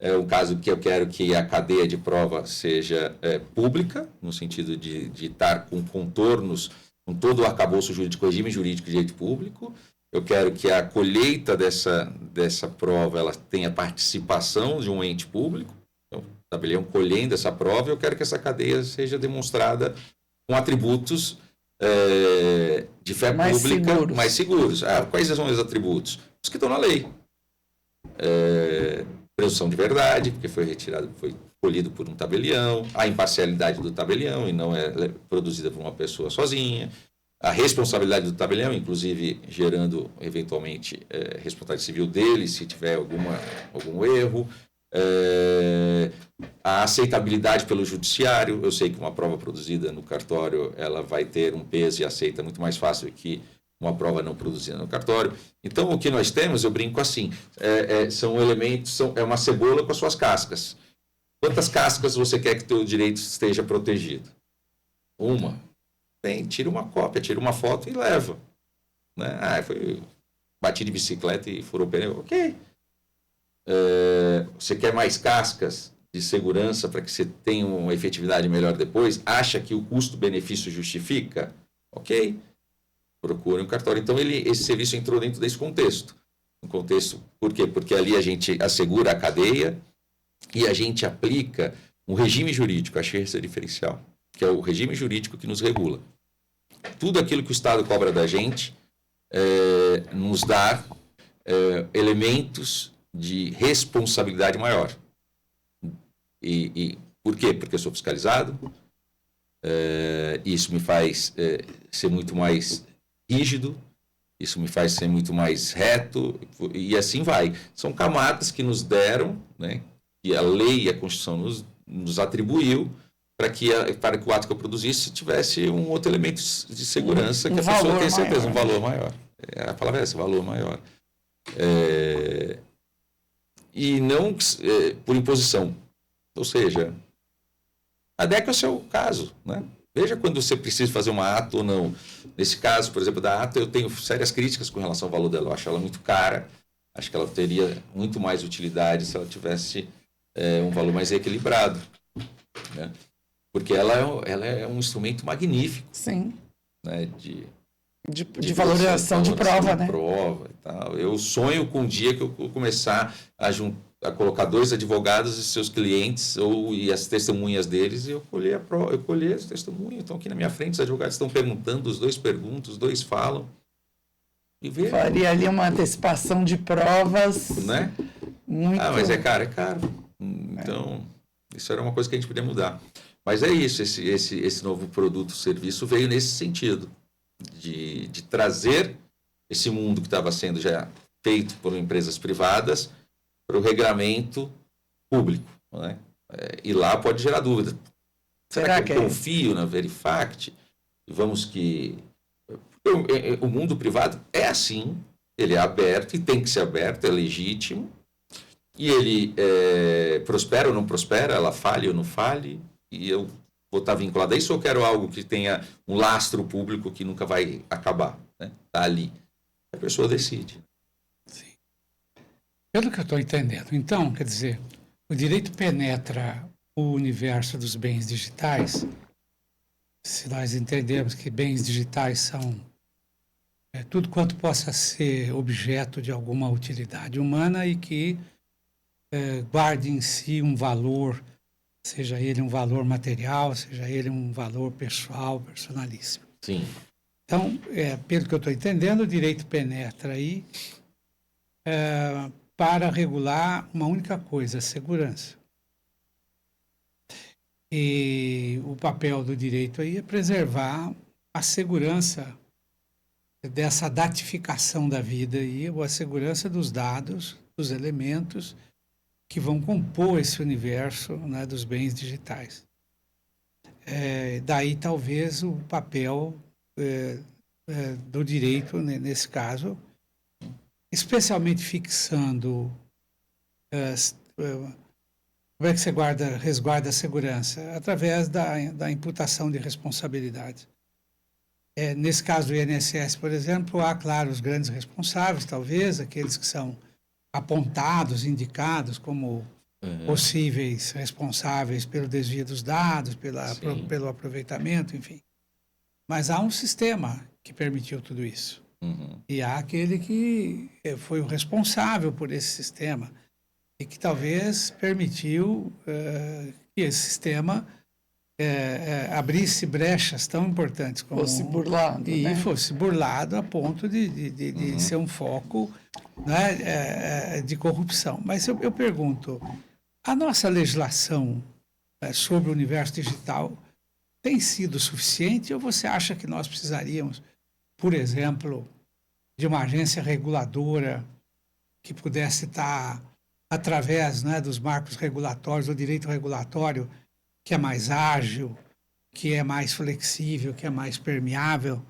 é um caso que eu quero que a cadeia de prova seja pública, no sentido de estar com contornos, com todo o arcabouço jurídico, regime jurídico de direito público. Eu quero que a colheita dessa prova ela tenha participação de um ente público. Então, tabelião colhendo essa prova, eu quero que essa cadeia seja demonstrada com atributos de fé pública mais seguros. Quais são os atributos? Os que estão na lei. Presunção de verdade, porque foi colhido por um tabelião, a imparcialidade do tabelião e não é produzida por uma pessoa sozinha, a responsabilidade do tabelião, inclusive gerando eventualmente responsabilidade civil dele se tiver algum erro, a aceitabilidade pelo judiciário. Eu sei que uma prova produzida no cartório ela vai ter um peso e aceita muito mais fácil que uma prova não produzida no cartório. Então, o que nós temos, eu brinco assim, são elementos, é uma cebola com as suas cascas. Quantas cascas você quer que o teu direito esteja protegido? Uma. Bem, tira uma cópia, tira uma foto e leva. Né? Bati de bicicleta e furou o pneu. Ok. Você quer mais cascas de segurança para que você tenha uma efetividade melhor depois? Acha que o custo-benefício justifica? Ok. Procure um cartório. Então, esse serviço entrou dentro desse contexto. Por quê? Porque ali a gente assegura a cadeia e a gente aplica um regime jurídico, achei esse diferencial, que é o regime jurídico que nos regula. Tudo aquilo que o Estado cobra da gente nos dá elementos de responsabilidade maior. E por quê? Porque eu sou fiscalizado, isso me faz ser muito mais rígido, isso me faz ser muito mais reto, e assim vai. São camadas que nos deram, né, que a lei e a Constituição nos atribuiu para que o ato que eu produzisse tivesse um outro elemento de segurança que a pessoa tenha certeza, um valor maior. A palavra é essa, valor maior. E não por imposição. Ou seja, adeque ao seu caso, né? Veja quando você precisa fazer uma ata ou não. Nesse caso, por exemplo, da ata, eu tenho sérias críticas com relação ao valor dela. Eu acho ela muito cara. Acho que ela teria muito mais utilidade se ela tivesse um valor mais equilibrado. Né? Porque ela é um instrumento magnífico. Sim. Né? De valorização de prova, né? Prova e tal. Eu sonho com um dia que eu começar a a colocar 2 advogados e seus clientes e as testemunhas deles, e eu colhi as testemunhas, estão aqui na minha frente, os advogados estão perguntando, os 2 perguntam, os 2 falam. E faria ali uma antecipação de provas. Né? Muito... Mas é caro. Então, isso era uma coisa que a gente podia mudar. Mas é isso, esse novo produto, serviço veio nesse sentido, de trazer esse mundo que estava sendo já feito por empresas privadas para o regramento público. Né? E lá pode gerar dúvida. Será que eu confio na Verifact? Vamos que... O mundo privado é assim, ele é aberto e tem que ser aberto, é legítimo. E ele prospera ou não prospera, ela fale ou não fale, e eu vou estar vinculado a isso, ou eu quero algo que tenha um lastro público que nunca vai acabar, né? Tá ali. A pessoa decide. Sim. Pelo que eu estou entendendo, então, quer dizer, o direito penetra o universo dos bens digitais, se nós entendermos que bens digitais são tudo quanto possa ser objeto de alguma utilidade humana e que guarde em si um valor, seja ele um valor material, seja ele um valor pessoal, personalíssimo. Sim. Então, pelo que eu estou entendendo, o direito penetra aí para regular uma única coisa, a segurança. E o papel do direito aí é preservar a segurança dessa datificação da vida aí, ou a segurança dos dados, dos elementos que vão compor esse universo, né, dos bens digitais. Daí, talvez, o papel do direito, nesse caso, especialmente fixando como é que você resguarda a segurança? Através da imputação de responsabilidade. Nesse caso do INSS, por exemplo, há, claro, os grandes responsáveis, talvez, aqueles que são apontados, indicados como possíveis responsáveis pelo desvio dos dados, pelo aproveitamento, enfim. Mas há um sistema que permitiu tudo isso. E há aquele que foi o responsável por esse sistema e que talvez permitiu que esse sistema abrisse brechas tão importantes como... Fosse burlado, e né? fosse burlado a ponto de ser um foco, né, de corrupção. Mas eu pergunto, a nossa legislação sobre o universo digital tem sido suficiente ou você acha que nós precisaríamos, por exemplo, de uma agência reguladora que pudesse estar, através, né, dos marcos regulatórios, do direito regulatório, que é mais ágil, que é mais flexível, que é mais permeável?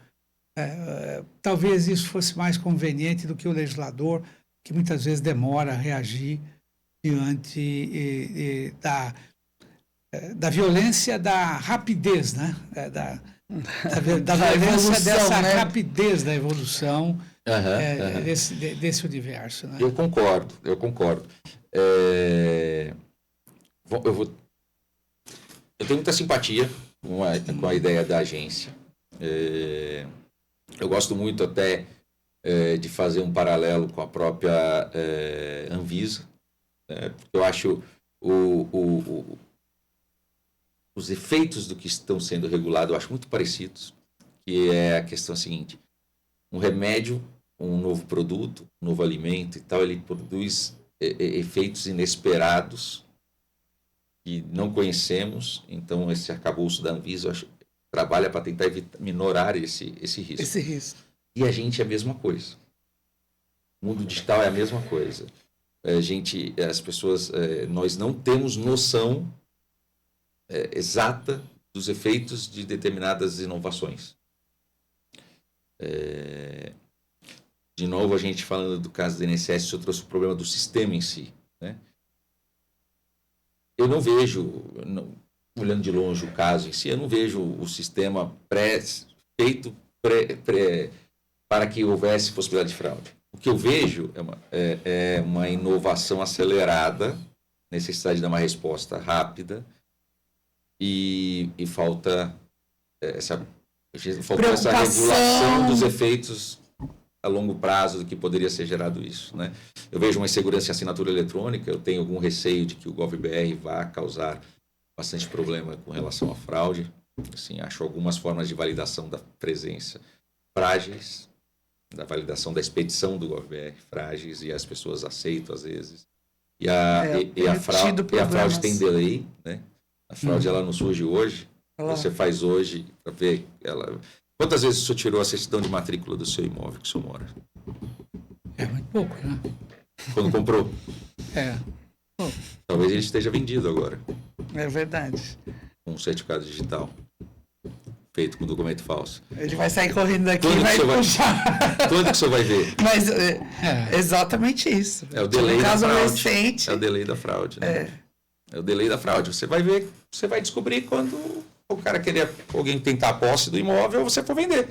Talvez isso fosse mais conveniente do que o legislador, que muitas vezes demora a reagir diante da violência, da rapidez, né? Da violência dessa, né, rapidez da evolução desse universo. Né? Eu concordo. Eu tenho muita simpatia com a ideia da agência. Eu gosto muito até de fazer um paralelo com a própria Anvisa, porque eu acho os efeitos do que estão sendo regulados, eu acho muito parecidos, que é a questão seguinte: um remédio, um novo produto, um novo alimento e tal, ele produz efeitos inesperados que não conhecemos. Então, esse arcabouço da Anvisa, eu acho, trabalha para tentar minorar esse risco. Esse risco. E a gente é a mesma coisa. O mundo digital é a mesma coisa. As pessoas, nós não temos noção exata dos efeitos de determinadas inovações. De novo, a gente falando do caso do INSS, eu trouxe o problema do sistema em si, né? Eu não vejo, olhando de longe o caso em si, eu não vejo o sistema feito para que houvesse possibilidade de fraude. O que eu vejo é uma inovação acelerada, necessidade de dar uma resposta rápida, e falta essa regulação dos efeitos a longo prazo do que poderia ser gerado isso, né? Eu vejo uma insegurança em assinatura eletrônica, eu tenho algum receio de que o GovBR vá causar bastante problema com relação à fraude. Assim, acho algumas formas de validação da presença frágeis, da validação da expedição do GovBR frágeis, e as pessoas aceitam às vezes. E a fraude tem delay, né? A fraude ela não surge hoje, você faz hoje para ver ela. Quantas vezes o senhor tirou a certidão de matrícula do seu imóvel que o senhor mora? É muito pouco, né? Quando comprou? Pouco. Talvez ele esteja vendido agora. É verdade. Com um certificado digital. Feito com documento falso. Ele vai sair correndo daqui e vai puxar. Quando que o senhor vai ver? Mas exatamente isso. É o delay da fraude. Recente. É o delay da fraude, né? É o delay da fraude. Você vai ver, você vai descobrir quando o cara alguém tentar a posse do imóvel, você for vender.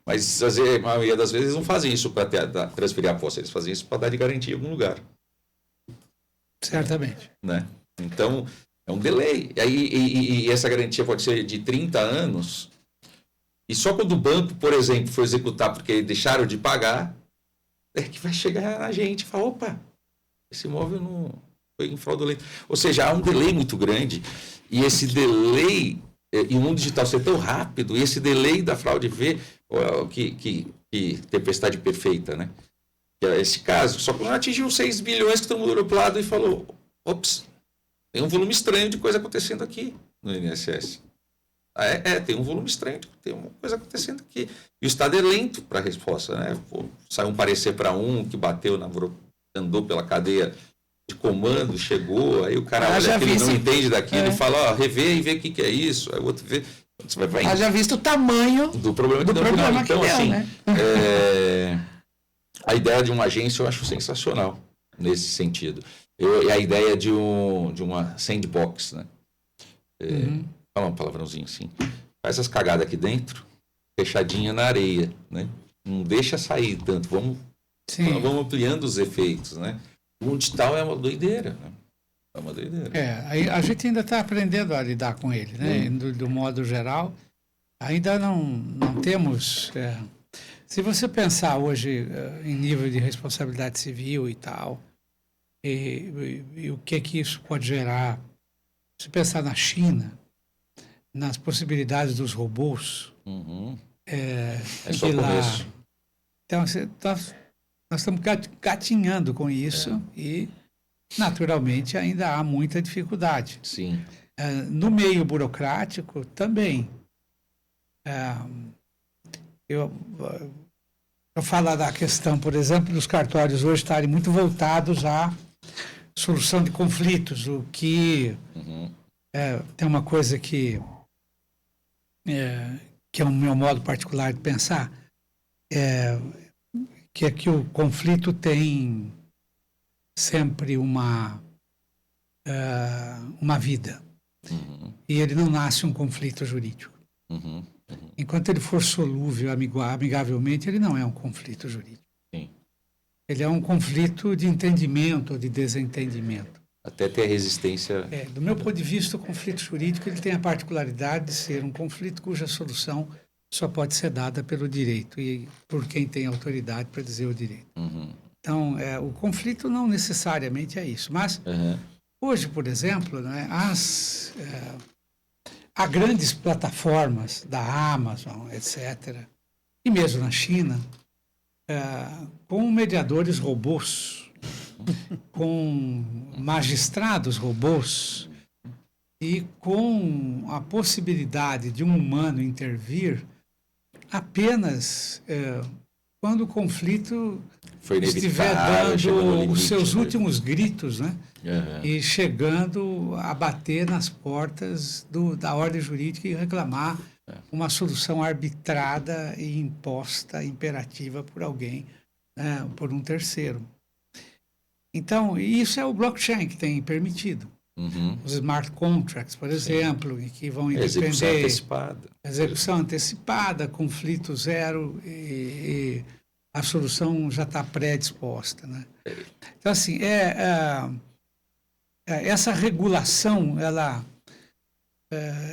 Mas a maioria das vezes não fazem isso para transferir a posse, eles fazem isso para dar de garantia em algum lugar. Certamente. Né? Então, é um delay. E essa garantia pode ser de 30 anos. E só quando o banco, por exemplo, for executar porque deixaram de pagar, é que vai chegar a gente e falar, opa, esse imóvel não foi em fraudulento. Ou seja, há um delay muito grande. E esse delay, e o mundo digital ser tão rápido, e esse delay da fraude que tempestade perfeita, né? Que é esse caso, só quando atingiu 6 bilhões que todo mundo olhou para o lado e falou, ops, tem um volume estranho de coisa acontecendo aqui no INSS. Tem um volume estranho, tem uma coisa acontecendo aqui. E o Estado é lento para a resposta, né? Saiu um parecer para que bateu, andou pela cadeia de comando, chegou, aí o cara olha aquilo, não entende daquilo e fala, revê e vê o que é isso. Aí o outro vê. Você vai já visto o tamanho do problema que deu. Então, assim, né? A ideia de uma agência eu acho sensacional nesse sentido. A ideia de uma sandbox, né? Fala um palavrãozinho assim. Faz essas cagadas aqui dentro, fechadinha na areia, né? Não deixa sair tanto. Vamos ampliando os efeitos, né? O mundo digital é uma doideira, né? É uma doideira. A gente ainda está aprendendo a lidar com ele, né? Do modo geral, ainda não temos... se você pensar hoje em nível de responsabilidade civil e tal, e o que isso pode gerar, se pensar na China, nas possibilidades dos robôs, é só o começo. Então, nós estamos gatinhando com isso e, naturalmente, ainda há muita dificuldade. Sim. No meio burocrático, também. Eu falo da questão, por exemplo, dos cartórios hoje estarem muito voltados à solução de conflitos, o que tem uma coisa que é o meu modo particular de pensar, que é que o conflito tem sempre uma vida. E ele não nasce um conflito jurídico. Enquanto ele for solúvel amigavelmente, ele não é um conflito jurídico. Sim. Ele é um conflito de entendimento ou de desentendimento. Até ter a resistência... Do meu ponto de vista, o conflito jurídico ele tem a particularidade de ser um conflito cuja solução só pode ser dada pelo direito e por quem tem autoridade para dizer o direito. Então, o conflito não necessariamente é isso. Mas, hoje, por exemplo, né, há grandes plataformas da Amazon, etc., e mesmo na China, com mediadores robôs, com magistrados robôs e com a possibilidade de um humano intervir apenas quando o conflito estiver dando os seus últimos gritos, né? E chegando a bater nas portas da ordem jurídica e reclamar uma solução arbitrada e imposta, imperativa por alguém, por um terceiro. Então, isso é o blockchain que tem permitido. Os smart contracts, por exemplo, que vão depender... Execução antecipada, conflito zero e a solução já está predisposta, né? Então, assim, essa regulação, ela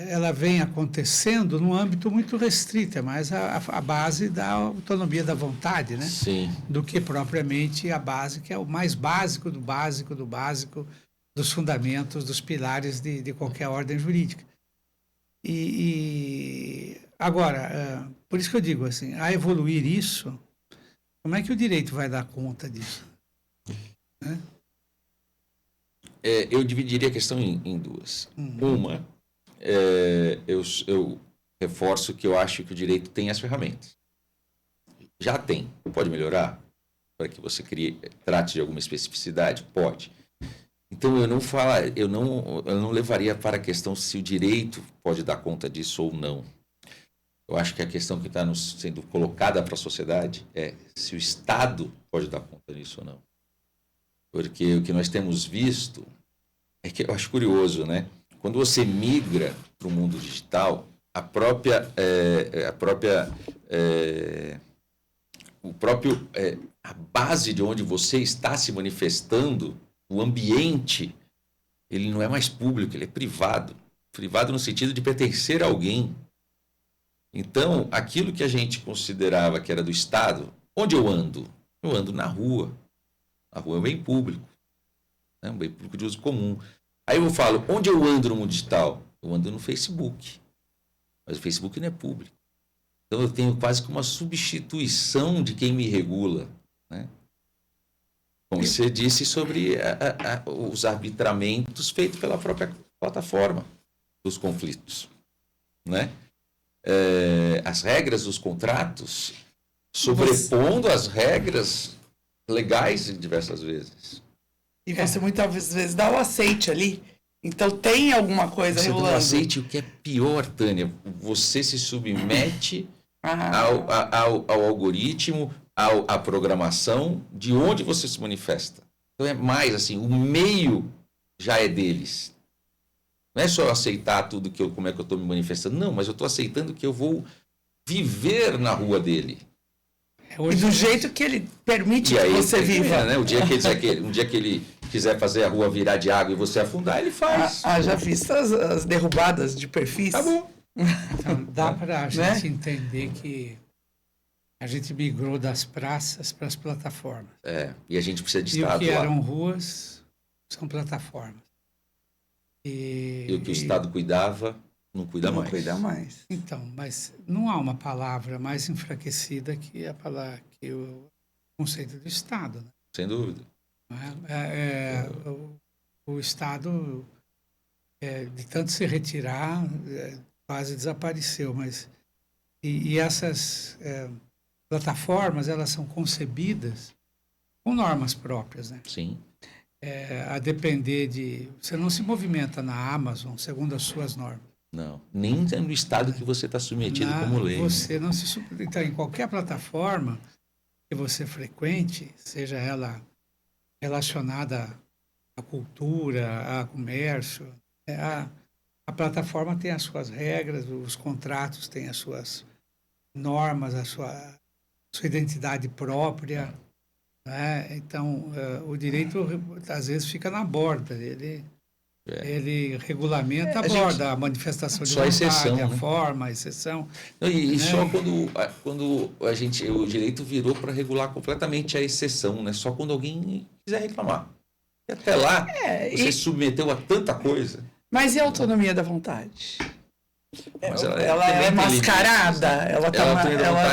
ela vem acontecendo num âmbito muito restrito, é mais a base da autonomia da vontade, né? Sim. Do que propriamente a base, que é o mais básico do básico do básico, dos fundamentos, dos pilares de qualquer ordem jurídica. Agora, por isso que eu digo assim, a evoluir isso, como é que o direito vai dar conta disso? Né? Eu dividiria a questão em duas. Uma, eu reforço que eu acho que o direito tem as ferramentas. Já tem. Pode melhorar? Para que você trate de alguma especificidade? Pode. Então, eu não levaria para a questão se o direito pode dar conta disso ou não. Eu acho que a questão que está sendo colocada para a sociedade é se o Estado pode dar conta disso ou não. Porque o que nós temos visto é que eu acho curioso, né? Quando você migra para o mundo digital, a base de onde você está se manifestando, o ambiente, ele não é mais público, ele é privado. Privado no sentido de pertencer a alguém. Então, aquilo que a gente considerava que era do Estado, onde eu ando? Eu ando na rua. A rua é um bem público. É um bem público de uso comum. Aí eu falo, onde eu ando no mundo digital? Eu ando no Facebook. Mas o Facebook não é público. Então, eu tenho quase que uma substituição de quem me regula, né? Como você disse sobre os arbitramentos feitos pela própria plataforma dos conflitos, né? As regras dos contratos sobrepondo as regras legais diversas vezes. E você muitas vezes dá o aceite ali. Então tem alguma coisa você regulando. Dá o aceite, o que é pior, Tânia, você se submete ao algoritmo, à programação de onde você se manifesta. Então é mais assim, o meio já é deles. Não é só aceitar tudo como é que eu estou me manifestando. Não, mas eu estou aceitando que eu vou viver na rua dele. E do jeito que ele permite que você viva. Né? Um dia que ele quiser fazer a rua virar de água e você afundar, ele faz. Já visto as derrubadas de perfis? Tá bom. Então, dá para a gente entender que a gente migrou das praças para as plataformas. E a gente precisa de Estado. E o que lá. eram ruas são plataformas. E o que o Estado cuidava, não cuida mais. Não cuida mais. Então, mas não há uma palavra mais enfraquecida que a palavra, que o conceito do Estado. Né? Sem dúvida. O Estado, de tanto se retirar, quase desapareceu. Mas, e essas plataformas, elas são concebidas com normas próprias. Né? Sim. A depender de... Você não se movimenta na Amazon segundo as suas normas. Não, nem no estado que você está submetido como lei. Você não se... Então, em qualquer plataforma que você frequente, seja ela relacionada à cultura, a comércio, a plataforma tem as suas regras, os contratos têm as suas normas, a sua identidade própria. Né? Então, o direito, às vezes, fica na borda. Ele regulamenta a borda, a manifestação de vontade, exceção, a né? forma, a exceção. E só quando o direito virou para regular completamente a exceção, né? Só quando alguém quiser reclamar. E até lá, você submeteu a tanta coisa. Mas e a autonomia da vontade? Mas ela é mascarada? Ela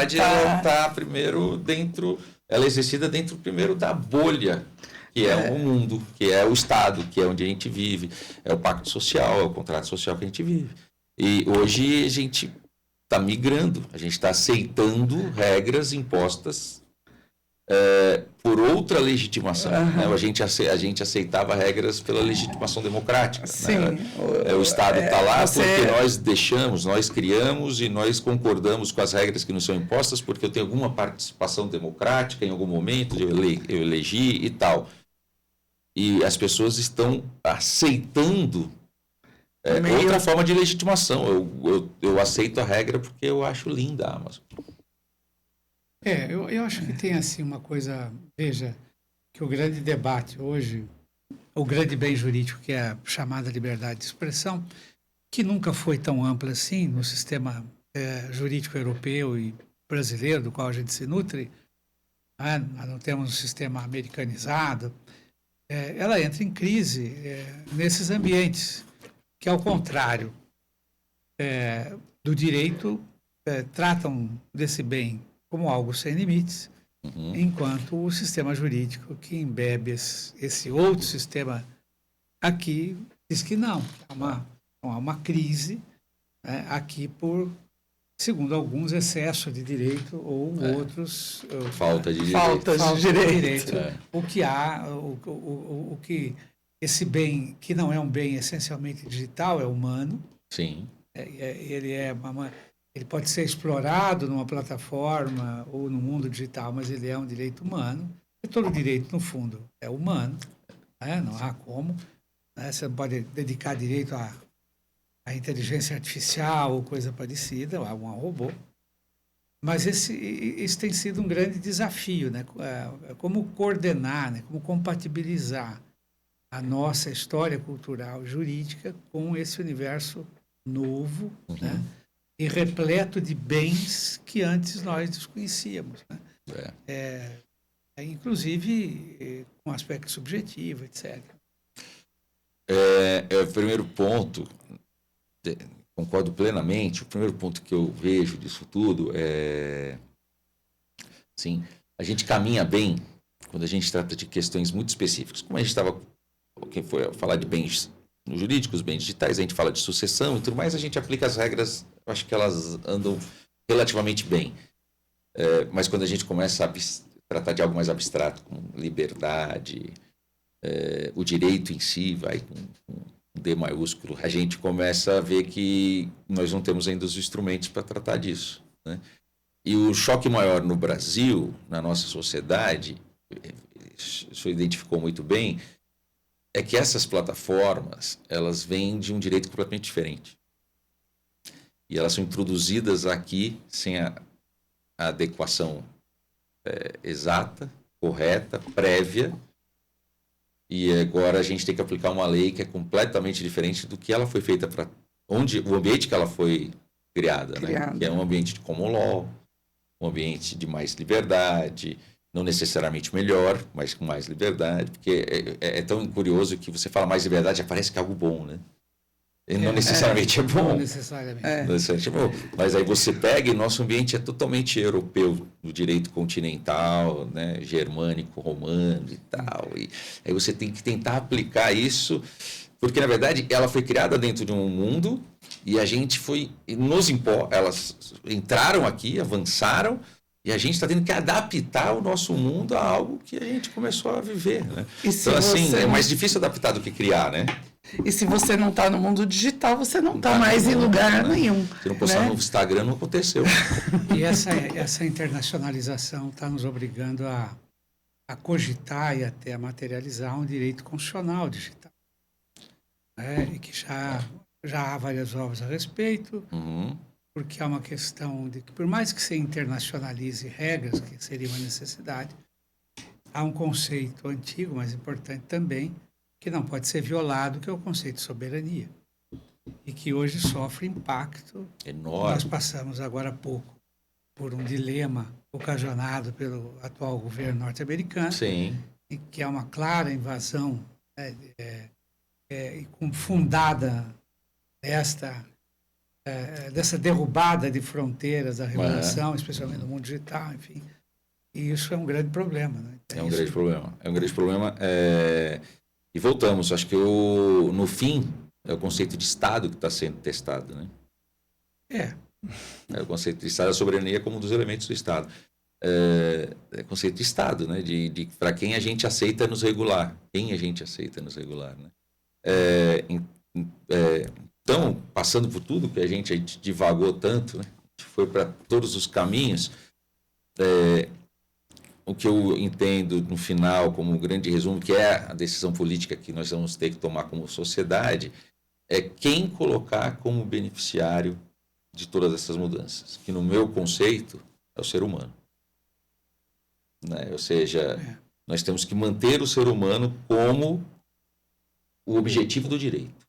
está primeiro dentro... Ela é exercida dentro, primeiro, da bolha, que é o mundo, que é o Estado, que é onde a gente vive, é o pacto social, é o contrato social que a gente vive. E hoje a gente está migrando, a gente está aceitando regras impostas por outra legitimação. Né? A gente aceitava regras pela legitimação democrática. Sim. Né? O Estado está lá porque nós deixamos, nós criamos e nós concordamos com as regras que nos são impostas porque eu tenho alguma participação democrática em algum momento, eu elegi e tal. E as pessoas estão aceitando outra forma de legitimação. Eu aceito a regra porque eu acho linda a Amazon. Eu acho que tem assim uma coisa, veja, que o grande debate hoje, o grande bem jurídico, que é a chamada liberdade de expressão, que nunca foi tão ampla assim no sistema jurídico europeu e brasileiro, do qual a gente se nutre, né? Nós não temos um sistema americanizado, ela entra em crise nesses ambientes, que, ao contrário do direito, tratam desse bem como algo sem limites, enquanto o sistema jurídico, que embebe esse outro sistema aqui, diz que não. Há uma crise, né, aqui por, segundo alguns, excesso de direito ou outros... Falta de direito. Falta de direito. O que há, o que esse bem, que não é um bem essencialmente digital, é humano. Sim. Ele pode ser explorado numa plataforma ou no mundo digital, mas ele é um direito humano. E todo direito, no fundo, é humano, né? Não há como. Né? Você não pode dedicar direito à inteligência artificial ou coisa parecida, a um robô. Mas isso tem sido um grande desafio, né? Como coordenar, né? Como compatibilizar a nossa história cultural jurídica com esse universo novo, né? E repleto de bens que antes nós desconhecíamos, né? Inclusive com aspecto subjetivo, etc. O primeiro ponto, concordo plenamente, o primeiro ponto que eu vejo disso tudo é, sim, a gente caminha bem quando a gente trata de questões muito específicas. Como a gente estava, quem foi falar de bens jurídicos, bens digitais, a gente fala de sucessão e tudo mais, a gente aplica as regras, eu acho que elas andam relativamente bem. Mas quando a gente começa a tratar de algo mais abstrato, como liberdade, o direito em si, vai com D maiúsculo, a gente começa a ver que nós não temos ainda os instrumentos para tratar disso, né? E o choque maior no Brasil, na nossa sociedade, o senhor identificou muito bem, é que essas plataformas, elas vêm de um direito completamente diferente. E elas são introduzidas aqui sem a adequação exata, correta, prévia. E agora a gente tem que aplicar uma lei que é completamente diferente do que ela foi feita para... o ambiente que ela foi criada, né? Que é um ambiente de common law, um ambiente de mais liberdade... não necessariamente melhor, mas com mais liberdade, porque é tão curioso que você fala mais liberdade, já parece que é algo bom, né? E não necessariamente é bom. Não necessariamente. Não necessariamente é bom. Mas aí você pega e nosso ambiente é totalmente europeu, do direito continental, né? Germânico, romano e tal. E aí você tem que tentar aplicar isso, porque, na verdade, ela foi criada dentro de um mundo e a gente foi... elas entraram aqui, avançaram, e a gente está tendo que adaptar o nosso mundo a algo que a gente começou a viver, né? Então, assim, é mais difícil adaptar do que criar, né? E se você não está no mundo digital, você não está mais em lugar nenhum. Se não postar no Instagram, não aconteceu. E essa internacionalização está nos obrigando a cogitar e até a materializar um direito constitucional digital. E que já há várias obras a respeito. Porque há uma questão de que, por mais que se internacionalize regras, que seria uma necessidade, há um conceito antigo, mas importante também, que não pode ser violado, que é o conceito de soberania. E que hoje sofre impacto enorme. Nós passamos agora há pouco por um dilema ocasionado pelo atual governo norte-americano, Sim. e que é uma clara invasão, fundada dessa derrubada de fronteiras da regulação, especialmente no mundo digital, enfim. E isso é um grande problema, né? É um grande problema. E voltamos, acho que no fim é o conceito de Estado que está sendo testado, né? É o conceito de Estado, a soberania como um dos elementos do Estado. É o conceito de Estado, né? De para quem a gente aceita nos regular. Quem a gente aceita nos regular, né? Então, passando por tudo que a gente divagou tanto, né? A gente foi para todos os caminhos, o que eu entendo no final como um grande resumo, que é a decisão política que nós vamos ter que tomar como sociedade, é quem colocar como beneficiário de todas essas mudanças, que no meu conceito é o ser humano, né? Ou seja, nós temos que manter o ser humano como o objetivo do direito.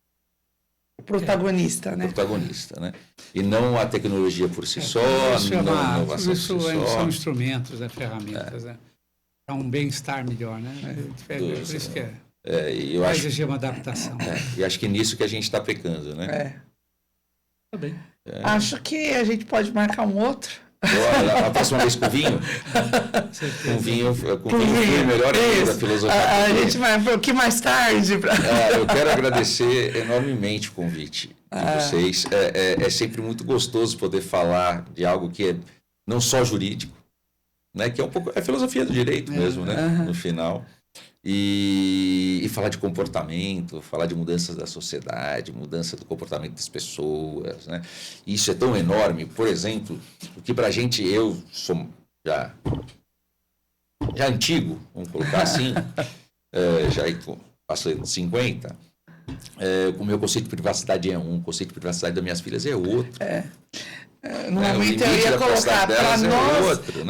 protagonista, né? Protagonista, né? E não a tecnologia por si só, não a inovação por si só. São instrumentos, ferramentas, né? Para um bem-estar melhor, né? Por isso que vai exigir uma adaptação. E acho que nisso que a gente está pecando, né? Tá bem. Acho que a gente pode marcar um outro. A próxima vez com vinho? Com vinho foi melhor ainda da filosofia. A gente vai um pouquinho mais tarde. Eu quero agradecer enormemente o convite de vocês. É sempre muito gostoso poder falar de algo que é não só jurídico, né? Que é um pouco a filosofia do direito mesmo, né? No final. E falar de comportamento, falar de mudanças da sociedade, mudança do comportamento das pessoas, né? Isso é tão enorme. Por exemplo, o que pra gente, eu sou já antigo, vamos colocar assim, já passei de 50, o meu conceito de privacidade é um, o conceito de privacidade das minhas filhas é outro. No momento eu ia colocar,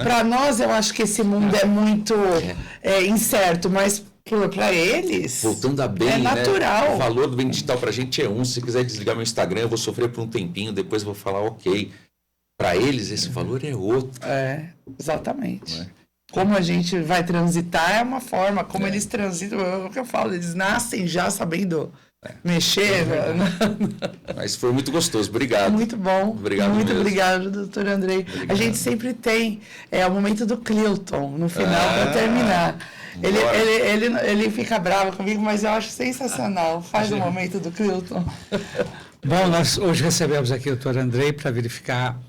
para nós eu acho que esse mundo é muito incerto, mas para eles voltando a bem, é natural. Né? O valor do bem digital para a gente é um. Se você quiser desligar meu Instagram, eu vou sofrer por um tempinho, depois eu vou falar ok. Para eles esse valor é outro. Exatamente. Como a gente vai transitar é uma forma, como eles transitam, é o que eu falo, eles nascem já sabendo mexer. Mas foi muito gostoso, obrigado. Muito bom. Obrigado muito mesmo. obrigado, doutor Andrei. Obrigado. A gente sempre tem o momento do Cleuton no final para terminar. Ele fica bravo comigo, mas eu acho sensacional. Faz o momento do Cleuton. Bom, nós hoje recebemos aqui o doutor Andrei para verificar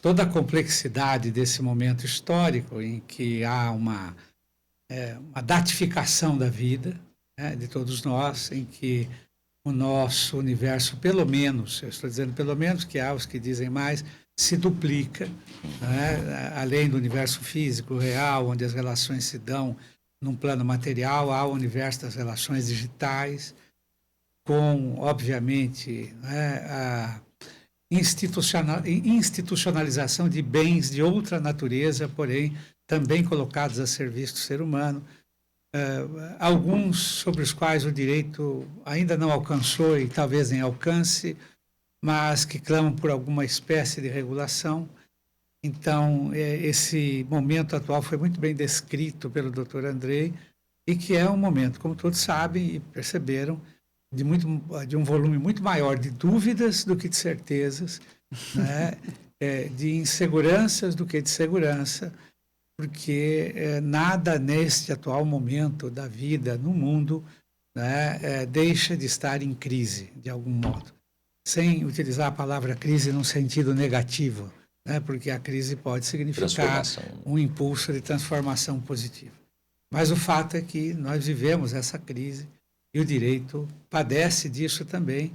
toda a complexidade desse momento histórico em que há uma datificação da vida, né, de todos nós, em que o nosso universo, pelo menos, eu estou dizendo pelo menos, que há os que dizem mais, se duplica, né, além do universo físico, real, onde as relações se dão num plano material, há o universo das relações digitais, com, obviamente, a institucionalização de bens de outra natureza, porém, também colocados a serviço do ser humano, alguns sobre os quais o direito ainda não alcançou e talvez nem alcance, mas que clamam por alguma espécie de regulação. Então, esse momento atual foi muito bem descrito pelo Dr. Andrei, e que é um momento, como todos sabem e perceberam, de um volume muito maior de dúvidas do que de certezas, né? De inseguranças do que de segurança, porque nada neste atual momento da vida no mundo, né, deixa de estar em crise, de algum modo, sem utilizar a palavra crise num sentido negativo, né, porque a crise pode significar um impulso de transformação positiva. Mas o fato é que nós vivemos essa crise e o direito padece disso também,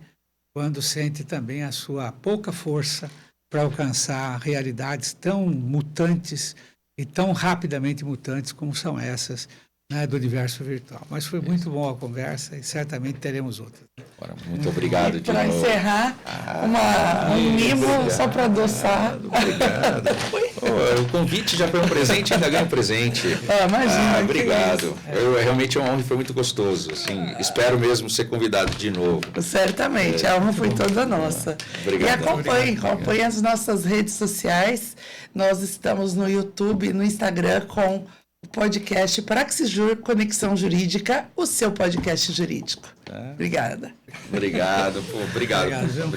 quando sente também a sua pouca força para alcançar realidades tão mutantes e tão rapidamente mutantes como são essas, né, do universo virtual. Mas foi muito bom a conversa e certamente teremos outras. Muito obrigado. Para encerrar, um mimo só para adoçar. Obrigado. O convite já foi um presente, ainda ganha um presente. Imagina. Obrigado. Realmente é uma honra e foi muito gostoso. Assim, espero mesmo ser convidado de novo. Certamente, a honra foi toda nossa. Obrigado. E acompanhe as nossas redes sociais. Nós estamos no YouTube, no Instagram com o podcast Praxisjur Conexão Jurídica, o seu podcast jurídico. Obrigada. Obrigado. Obrigado mesmo.